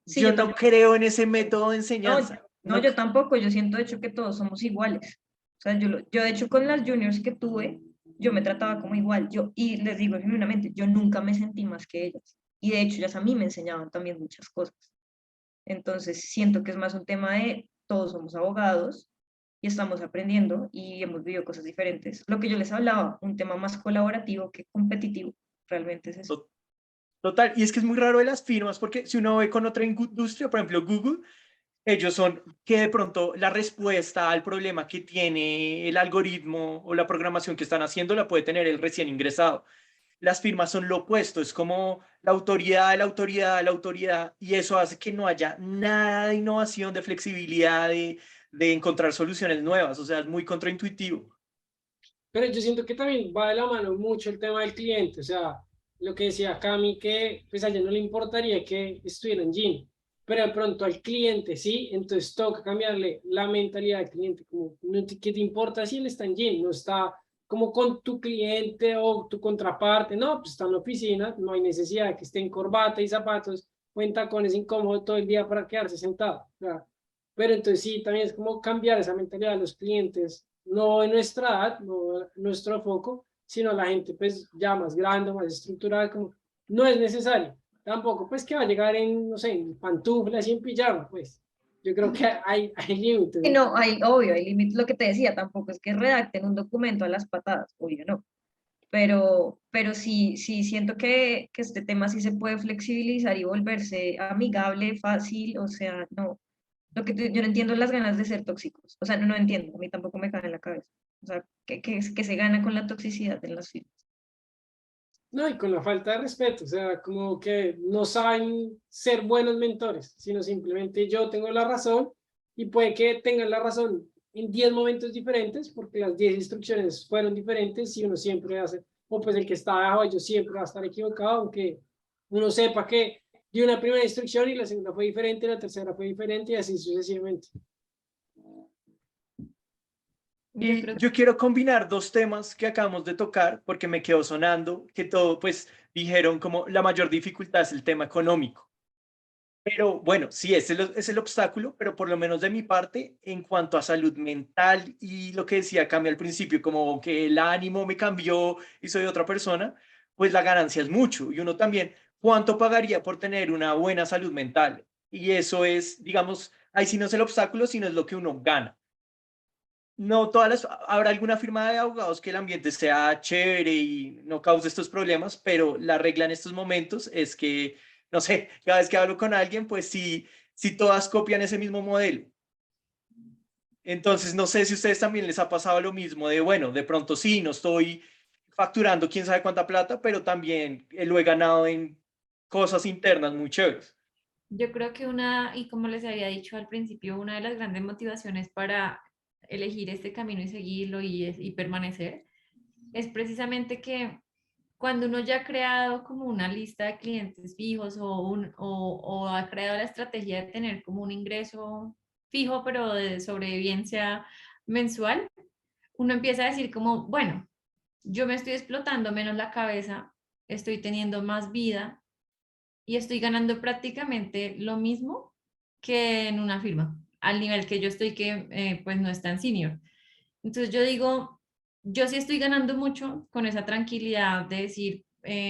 B: Sí,
A: Yo
B: yo
A: no
B: también.
A: creo en ese método de
B: No,
A: enseñanza.
B: no,
A: No,
B: yo tampoco, yo siento de hecho que todos somos iguales. O sea, yo de hecho con las juniors que tuve, yo me trataba como igual. Y les digo genuinamente, yo nunca me sentí más que ellas. Y de hecho, ellas a mí me enseñaban también muchas cosas. Entonces, siento que es más un tema de todos somos abogados y estamos aprendiendo y hemos vivido cosas diferentes. Lo que yo les hablaba, un tema más colaborativo que competitivo, realmente es eso.
A: total, y es que es muy raro de las firmas, porque si uno ve con otra industria, por ejemplo Google, ellos son que de pronto la respuesta al problema que tiene el algoritmo o la programación que están haciendo la puede tener el recién ingresado. Las firmas son lo opuesto, es como la autoridad, la autoridad, la autoridad, y eso hace que no haya nada de innovación, de flexibilidad, de encontrar soluciones nuevas, o sea, es muy contraintuitivo.
C: Pero yo siento que también va de la mano mucho el tema del cliente, o sea, lo que decía Cami, que pues a ella no le importaría que estuviera en Gym, pero de pronto al cliente sí, entonces toca cambiarle la mentalidad al cliente, como, ¿qué te importa si él está en Gym? No está como con tu cliente o tu contraparte, no, pues está en la oficina, no hay necesidad de que esté en corbata y zapatos o en tacones incómodos todo el día para quedarse sentado, o sea, pero entonces sí, también es como cambiar esa mentalidad de los clientes, no en nuestra edad, no nuestro foco, sino la gente pues ya más grande, más estructurada, como no es necesario. Tampoco pues que va a llegar en, no sé, en pantuflas y en pijama, pues. Yo creo que hay límites,
B: Y
C: ¿no?
B: no, obvio, hay límites, lo que te decía, tampoco es que redacten un documento a las patadas, obvio no, pero sí siento que este tema sí se puede flexibilizar y volverse amigable, fácil, o sea, no, yo no entiendo las ganas de ser tóxicos, o sea, no entiendo, a mí tampoco me cae en la cabeza, o sea, que se gana con la toxicidad en las firmas.
C: No, y con la falta de respeto, o sea, como que no saben ser buenos mentores, sino simplemente yo tengo la razón y puede que tengan la razón en 10 momentos diferentes, porque las 10 instrucciones fueron diferentes y uno siempre hace, o pues el que está abajo, yo siempre va a estar equivocado, aunque uno sepa que dio una primera instrucción y la segunda fue diferente, la tercera fue diferente y así sucesivamente.
E: Yo
A: Y
E: creo
A: yo quiero combinar dos temas que acabamos de tocar porque me quedó sonando que todo, pues dijeron como la mayor dificultad es el tema económico. Pero bueno, sí, es el obstáculo, pero por lo menos de mi parte, en cuanto a salud mental y lo que decía Cami al principio, como que el ánimo me cambió y soy otra persona, pues la ganancia es mucho. Y uno también, ¿cuánto pagaría por tener una buena salud mental? Y eso es, digamos, ahí sí no es el obstáculo, sino es lo que uno gana. No habrá alguna firma de abogados que el ambiente sea chévere y no cause estos problemas, pero la regla en estos momentos es que, no sé, cada vez que hablo con alguien, pues sí, sí todas copian ese mismo modelo. Entonces, no sé si a ustedes también les ha pasado lo mismo de, bueno, de pronto sí, no estoy facturando quién sabe cuánta plata, pero también lo he ganado en cosas internas muy chéveres.
E: Yo creo que y como les había dicho al principio, una de las grandes motivaciones para elegir este camino y seguirlo y permanecer es precisamente que cuando uno ya ha creado como una lista de clientes fijos o ha creado la estrategia de tener como un ingreso fijo, pero de sobrevivencia mensual, uno empieza a decir como, bueno, yo me estoy explotando menos la cabeza, estoy teniendo más vida y estoy ganando prácticamente lo mismo que en una firma, al nivel que yo estoy que pues no es tan senior. Entonces yo digo, yo sí estoy ganando mucho con esa tranquilidad de decir,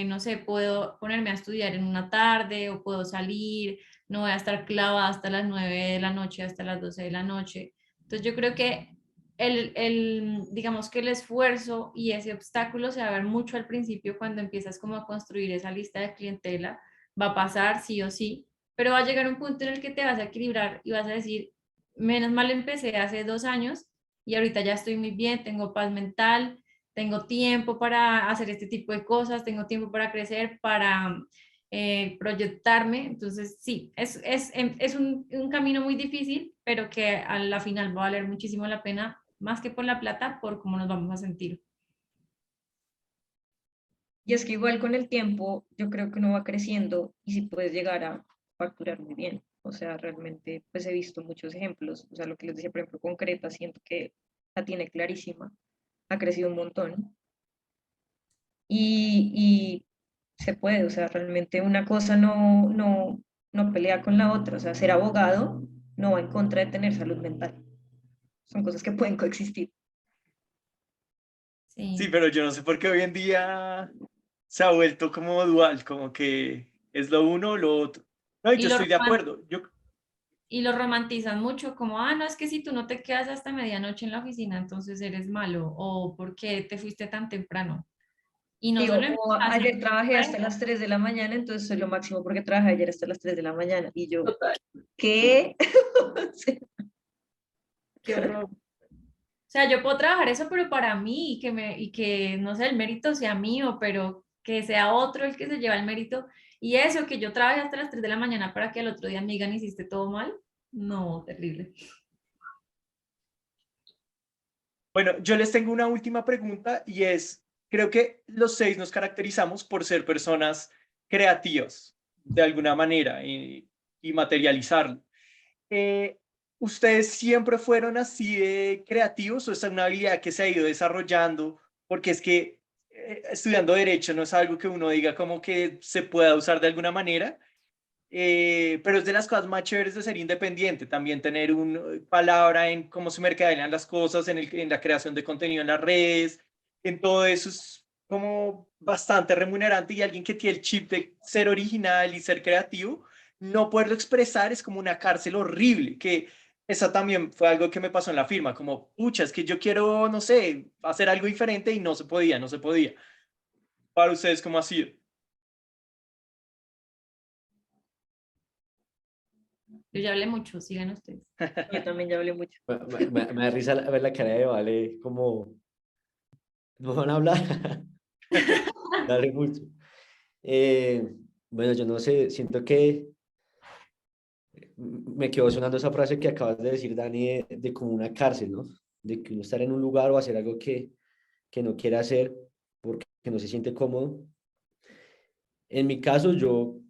E: no sé, puedo ponerme a estudiar en una tarde o puedo salir, no voy a estar clavada hasta las 9 de la noche, hasta las 12 de la noche. Entonces yo creo que digamos que el esfuerzo y ese obstáculo se va a ver mucho al principio cuando empiezas como a construir esa lista de clientela, va a pasar sí o sí, pero va a llegar un punto en el que te vas a equilibrar y vas a decir, menos mal empecé hace 2 años y ahorita ya estoy muy bien, tengo paz mental, tengo tiempo para hacer este tipo de cosas, tengo tiempo para crecer, para proyectarme. Entonces, sí, es un camino muy difícil, pero que a la final va a valer muchísimo la pena, más que por la plata, por cómo nos vamos a sentir.
B: Y es que igual con el tiempo yo creo que uno va creciendo y sí puedes llegar a facturar muy bien. O sea, realmente pues he visto muchos ejemplos. O sea, lo que les decía, por ejemplo, concreta, siento que la tiene clarísima. Ha crecido un montón y se puede. O sea, realmente una cosa no pelea con la otra. O sea, ser abogado no va en contra de tener salud mental. Son cosas que pueden coexistir.
A: Sí,
E: Sí.
A: pero yo no sé por qué hoy en día se ha vuelto como dual, como que es lo uno o lo otro. No, y
E: Y
A: yo
E: lo,
A: estoy de
E: roman-
A: acuerdo. Yo,
E: y lo romantizan mucho, como, ah, no, es que si tú no te quedas hasta medianoche en la oficina, entonces eres malo, o ¿por qué te fuiste tan temprano? Y no
B: Sí,
E: solo en
B: o ayer trabajé hasta las 3 de la mañana, entonces soy lo máximo porque trabajé ayer hasta las 3 de la mañana. Y yo,
F: Total.
B: ¿qué? Sí.
E: qué horror. O sea, yo puedo trabajar eso, pero para mí, y que, no sé, el mérito sea mío, pero que sea otro el que se lleva el mérito. Y eso, que yo trabaje hasta las 3 de la mañana para que al otro día me digan, hiciste todo mal. No, terrible.
A: bueno, yo les tengo una última pregunta y es, creo que los seis nos caracterizamos por ser personas creativas de alguna manera y materializarlo. Eh, ¿Ustedes siempre fueron así de creativos o es una habilidad que se ha ido desarrollando? Porque es que estudiando derecho no es algo que uno diga como que se pueda usar de alguna manera, pero es de las cosas más chéveres de ser independiente, también tener una palabra en cómo se mercadean las cosas, en la creación de contenido en las redes, en todo eso es como bastante remunerante y alguien que tiene el chip de ser original y ser creativo, no poderlo expresar es como una cárcel horrible, que esa también fue algo que me pasó en la firma, como, pucha, es que yo quiero, no sé, hacer algo diferente y no se podía, no se podía. Para ustedes, ¿cómo ha sido?
E: Yo ya hablé mucho, sigan ustedes.
B: Yo también ya hablé mucho.
D: Me da risa ver la cara de Vale, como, ¿no van a hablar? Dale mucho. Eh, bueno, yo no sé, siento que me quedó sonando esa frase que acabas de decir, Dani, de como una cárcel, ¿no? De que uno estar en un lugar o hacer algo que no quiere hacer porque no se siente cómodo. En mi caso, yo,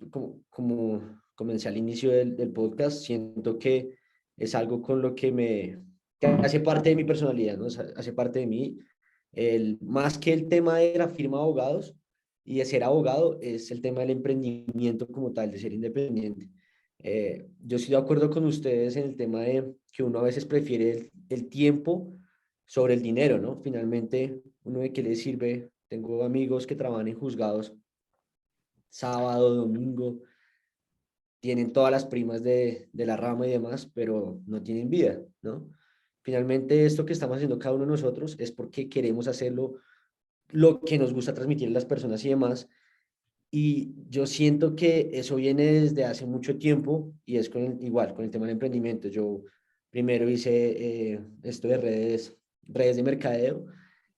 D: como comencé al inicio del podcast, siento que es algo con lo que hace parte de mi personalidad, ¿no? Hace parte de mí. Más que el tema de la firma de abogados y de ser abogado, es el tema del emprendimiento como tal, de ser independiente. Yo estoy de acuerdo con ustedes en el tema de que uno a veces prefiere el tiempo sobre el dinero, ¿no? Finalmente, uno de qué le sirve. Tengo amigos que trabajan en juzgados sábado, domingo, tienen todas las primas de la rama y demás, pero no tienen vida, ¿no? Finalmente, esto que estamos haciendo cada uno de nosotros es porque queremos hacerlo lo que nos gusta transmitir a las personas y demás. Y yo siento que eso viene desde hace mucho tiempo y es igual, con el tema del emprendimiento. Yo primero hice esto de redes de mercadeo,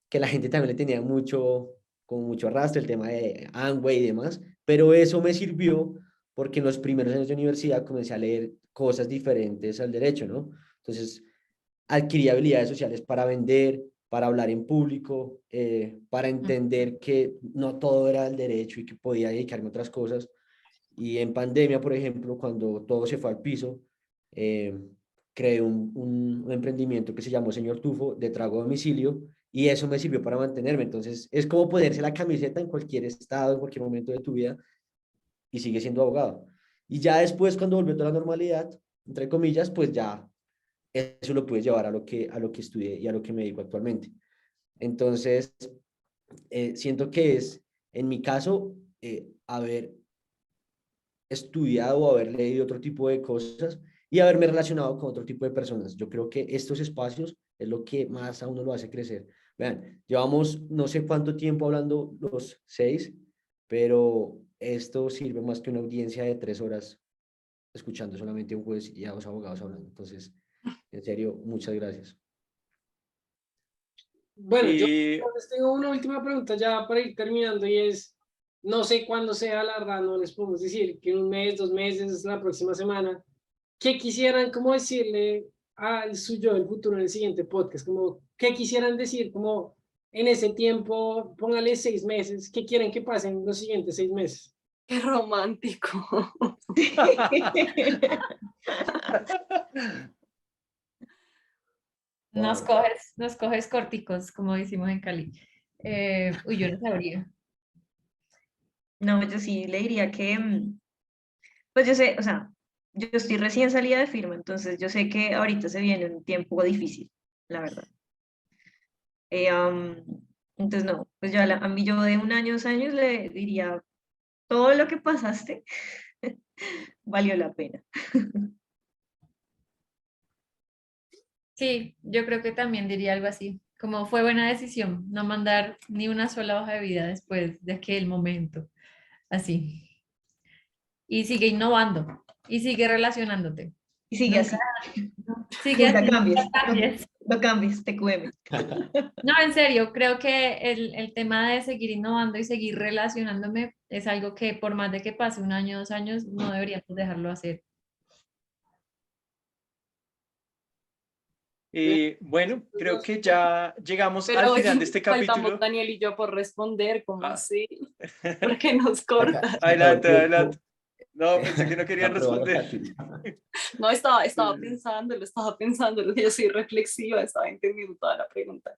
D: que la gente también le tenía con mucho arrastre, el tema de Amway y demás, pero eso me sirvió porque en los primeros años de universidad comencé a leer cosas diferentes al derecho, ¿no? Entonces, adquirí habilidades sociales para vender, para hablar en público, para entender que no todo era el derecho y que podía dedicarme a otras cosas. Y en pandemia, por ejemplo, cuando todo se fue al piso, eh, creé un emprendimiento que se llamó Señor Tufo de trago a domicilio y eso me sirvió para mantenerme. Entonces, es como ponerse la camiseta en cualquier estado, en cualquier momento de tu vida y sigue siendo abogado. Y ya después, cuando volvió toda la normalidad, entre comillas, pues ya eso lo pude llevar a lo que estudié y a lo que me dedico actualmente. Entonces, siento que es, en mi caso, haber estudiado o haber leído otro tipo de cosas y haberme relacionado con otro tipo de personas. Yo creo que estos espacios es lo que más a uno lo hace crecer. Vean, llevamos no sé cuánto tiempo hablando los 6, pero esto sirve más que una audiencia de 3 horas escuchando solamente a un juez y a 2 abogados hablando. Entonces, en serio, muchas gracias.
C: Bueno, yo
A: Eh,
C: les tengo una última pregunta ya para ir terminando y es, no sé cuándo sea, la verdad, no les podemos decir que en un mes, 2 meses, la próxima semana, ¿qué quisieran como decirle al suyo del futuro en el siguiente podcast? Como, ¿qué quisieran decir? Como en ese tiempo, póngale 6 meses, ¿qué quieren que pasen los siguientes 6 meses?
F: Qué romántico.
D: Wow.
E: Nos coges corticos, como decimos en Cali. Uy, yo no sabría.
B: No, yo sí le diría que, pues yo sé, o sea, yo estoy recién salida de firma, entonces yo sé que ahorita se viene un tiempo difícil, la verdad. Entonces, no, pues yo a mí yo de 1 año, 2 años le diría, todo lo que pasaste valió la pena.
E: Sí, yo creo que también diría algo así, como fue buena decisión no mandar ni una sola hoja de vida después de aquel momento, así. Y sigue innovando y sigue relacionándote.
B: Y sigue
E: Nunca,
B: así,
E: sigue
B: nunca
E: así,
B: cambies,
E: nunca cambies.
B: no cambies, TQM.
E: No, en serio, creo que el tema de seguir innovando y seguir relacionándome es algo que por más de que pase 1 año, 2 años, no deberíamos dejarlo hacer.
A: bueno, creo que ya llegamos al
F: Pero
A: final de este
F: faltamos
A: capítulo.
F: Daniel y yo por responder, ¿cómo
A: Ah,
F: así? ¿Por qué nos
D: Acá
F: cortas?
D: se acabó el
A: adelante,
D: tiempo.
A: adelante. No, pensé que no querían
D: La prueba
A: responder.
D: rápida.
F: No, estaba pensándolo, yo soy reflexiva, estaba entendiendo toda la pregunta.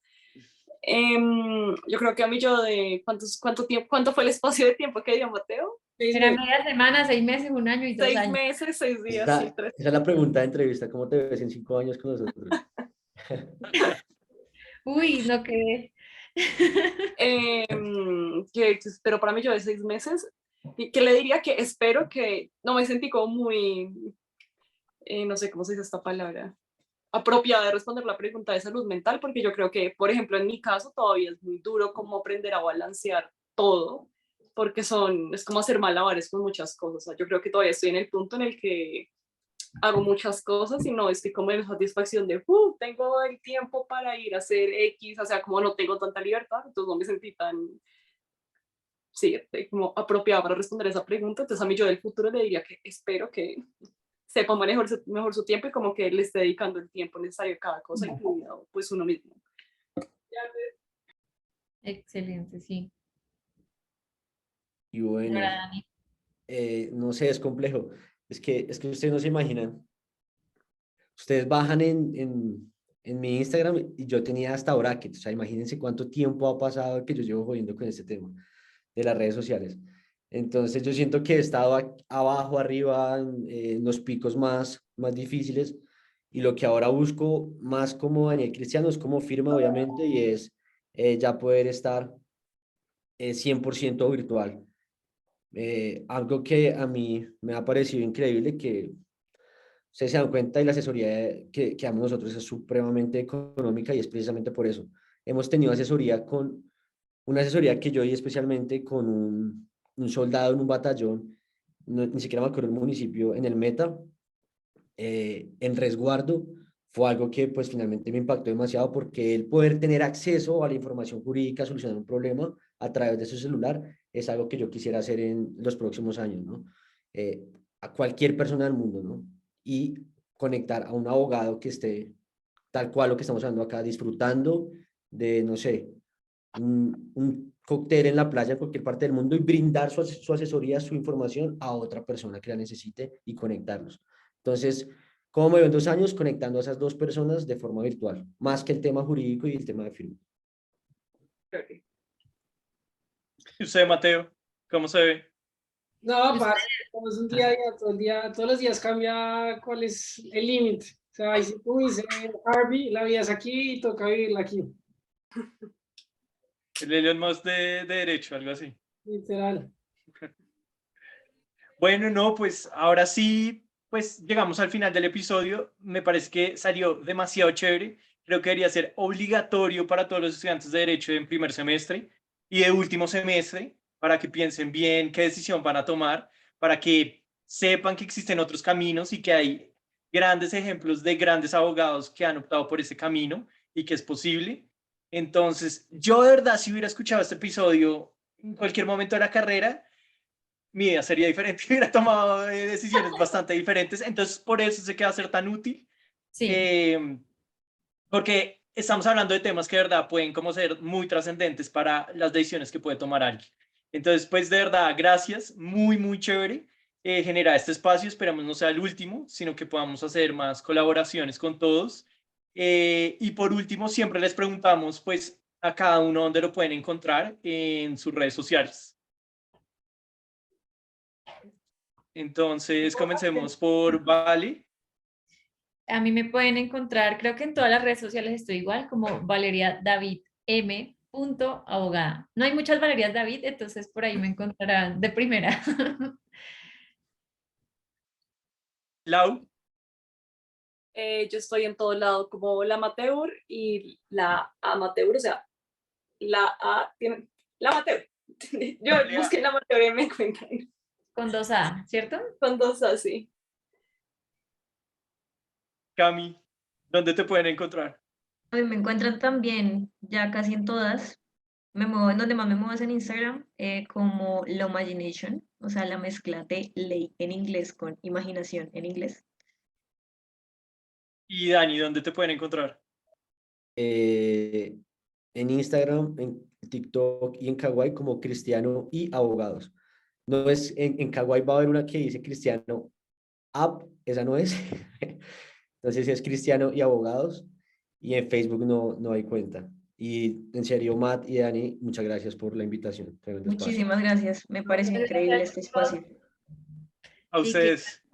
F: Yo creo que a mí yo de cuánto tiempo, ¿cuánto fue el espacio de tiempo que dio Mateo?
E: Era
C: meses.
E: media semana, 6 meses, 1 año y
F: 6
E: 2 años.
F: meses, 6 días, sí,
D: Esa,
F: 3.
D: esa es la pregunta de entrevista. ¿Cómo te ves en 5 años con nosotros?
E: Uy, no quedé.
F: Pero para mí yo de 6 meses, y que le diría que espero que, no me sentí como muy, no sé cómo se dice esta palabra, apropiada de responder la pregunta de salud mental, porque yo creo que, por ejemplo, en mi caso todavía es muy duro como aprender a balancear todo, porque es como hacer malabares con muchas cosas. O sea, yo creo que todavía estoy en el punto en el que hago muchas cosas y no estoy como en satisfacción de, tengo el tiempo para ir a hacer X, o sea, como no tengo tanta libertad, entonces no me sentí tan, sí, como apropiada para responder esa pregunta. Entonces a mí yo del futuro le diría que espero que sepa mejor su tiempo y como que le esté dedicando el tiempo necesario a cada cosa, incluido pues uno mismo.
E: Excelente, sí.
D: Y bueno,
E: Señora Dani.
D: no sé, es complejo. Es que ustedes no se imaginan. Ustedes bajan en mi Instagram y yo tenía hasta brackets. O sea, imagínense cuánto tiempo ha pasado que yo llevo jodiendo con este tema de las redes sociales. Entonces yo siento que he estado abajo, arriba, en los picos más difíciles y lo que ahora busco más como Daniel Cristiano es como firma, obviamente, y es ya poder estar 100% virtual. Algo que a mí me ha parecido increíble, que ustedes se dan cuenta y la asesoría que damos nosotros es supremamente económica y es precisamente por eso. Hemos tenido una asesoría que yo di especialmente con un soldado en un batallón, ni siquiera me acuerdo el municipio, en el Meta, en resguardo. Fue algo que pues finalmente me impactó demasiado porque el poder tener acceso a la información jurídica, solucionar un problema a través de su celular, es algo que yo quisiera hacer en los próximos años, ¿no? A cualquier persona del mundo, ¿no? Y conectar a un abogado que esté tal cual lo que estamos hablando acá, disfrutando de, no sé, un cóctel en la playa en cualquier parte del mundo y brindar su asesoría, su información a otra persona que la necesite y conectarlos. Entonces, ¿Cómo me veo en 2 años? Conectando a esas dos personas de forma virtual, más que el tema jurídico y el tema de firma.
A: ¿Y usted, Mateo? ¿Cómo se ve?
C: No,
E: Pues-
C: parce, como es un día a día, todo el día, todos los días cambia cuál es el límite. O sea, ahí si tú dices, Harvey, la vida es aquí y toca vivirla aquí,
A: El Elon Musk de derecho, algo así.
C: literal.
A: Bueno, no, pues ahora sí, pues llegamos al final del episodio. Me parece que salió demasiado chévere. Creo que debería ser obligatorio para todos los estudiantes de Derecho en primer semestre y de último semestre para que piensen bien qué decisión van a tomar, para que sepan que existen otros caminos y que hay grandes ejemplos de grandes abogados que han optado por ese camino y que es posible. Entonces, yo de verdad, si hubiera escuchado este episodio en cualquier momento de la carrera, mi vida sería diferente, hubiera tomado decisiones bastante diferentes, entonces por eso sé que va a ser tan útil,
E: Sí,
A: porque estamos hablando de temas que de verdad pueden como ser muy trascendentes para las decisiones que puede tomar alguien. Entonces, pues de verdad, gracias, muy chévere generar este espacio, esperamos no sea el último, sino que podamos hacer más colaboraciones con todos. Y por último, siempre les preguntamos pues a cada uno dónde lo pueden encontrar en sus redes sociales. Entonces, comencemos por Vale.
E: a mí me pueden encontrar, creo que en todas las redes sociales estoy igual, como Valeria David M. Abogada. No hay muchas Valerias David, entonces por ahí me encontrarán de primera.
A: Lau,
F: Yo estoy en todo lado como la amateur y la amateur, o sea, la amateur. Yo
A: Julia,
F: busqué la amateur y me encuentran
E: Con 2A, ¿cierto?
F: con dos así.
A: Cami, ¿dónde te pueden encontrar?
B: A mí me encuentran también ya casi en todas. Me muevo, en donde más me muevo es en Instagram, como Imagination, o sea, la mezcla de ley en inglés con imaginación en inglés.
A: Y Dani, ¿dónde te pueden encontrar?
D: En Instagram, en TikTok y en Kawaii como Cristiano y Abogados. No es, en Kawaii va a haber una que dice Cristiano App, esa no es. Entonces es Cristiano y Abogados. Y en Facebook no hay cuenta. Y en serio, Matt y Dani, muchas gracias por la invitación. Tremendo espacio.
B: Muchísimas gracias, me pareció
E: Muchas
B: increíble
E: gracias,
B: este
E: chicos.
B: espacio.
A: A
E: Sí, que
A: ustedes.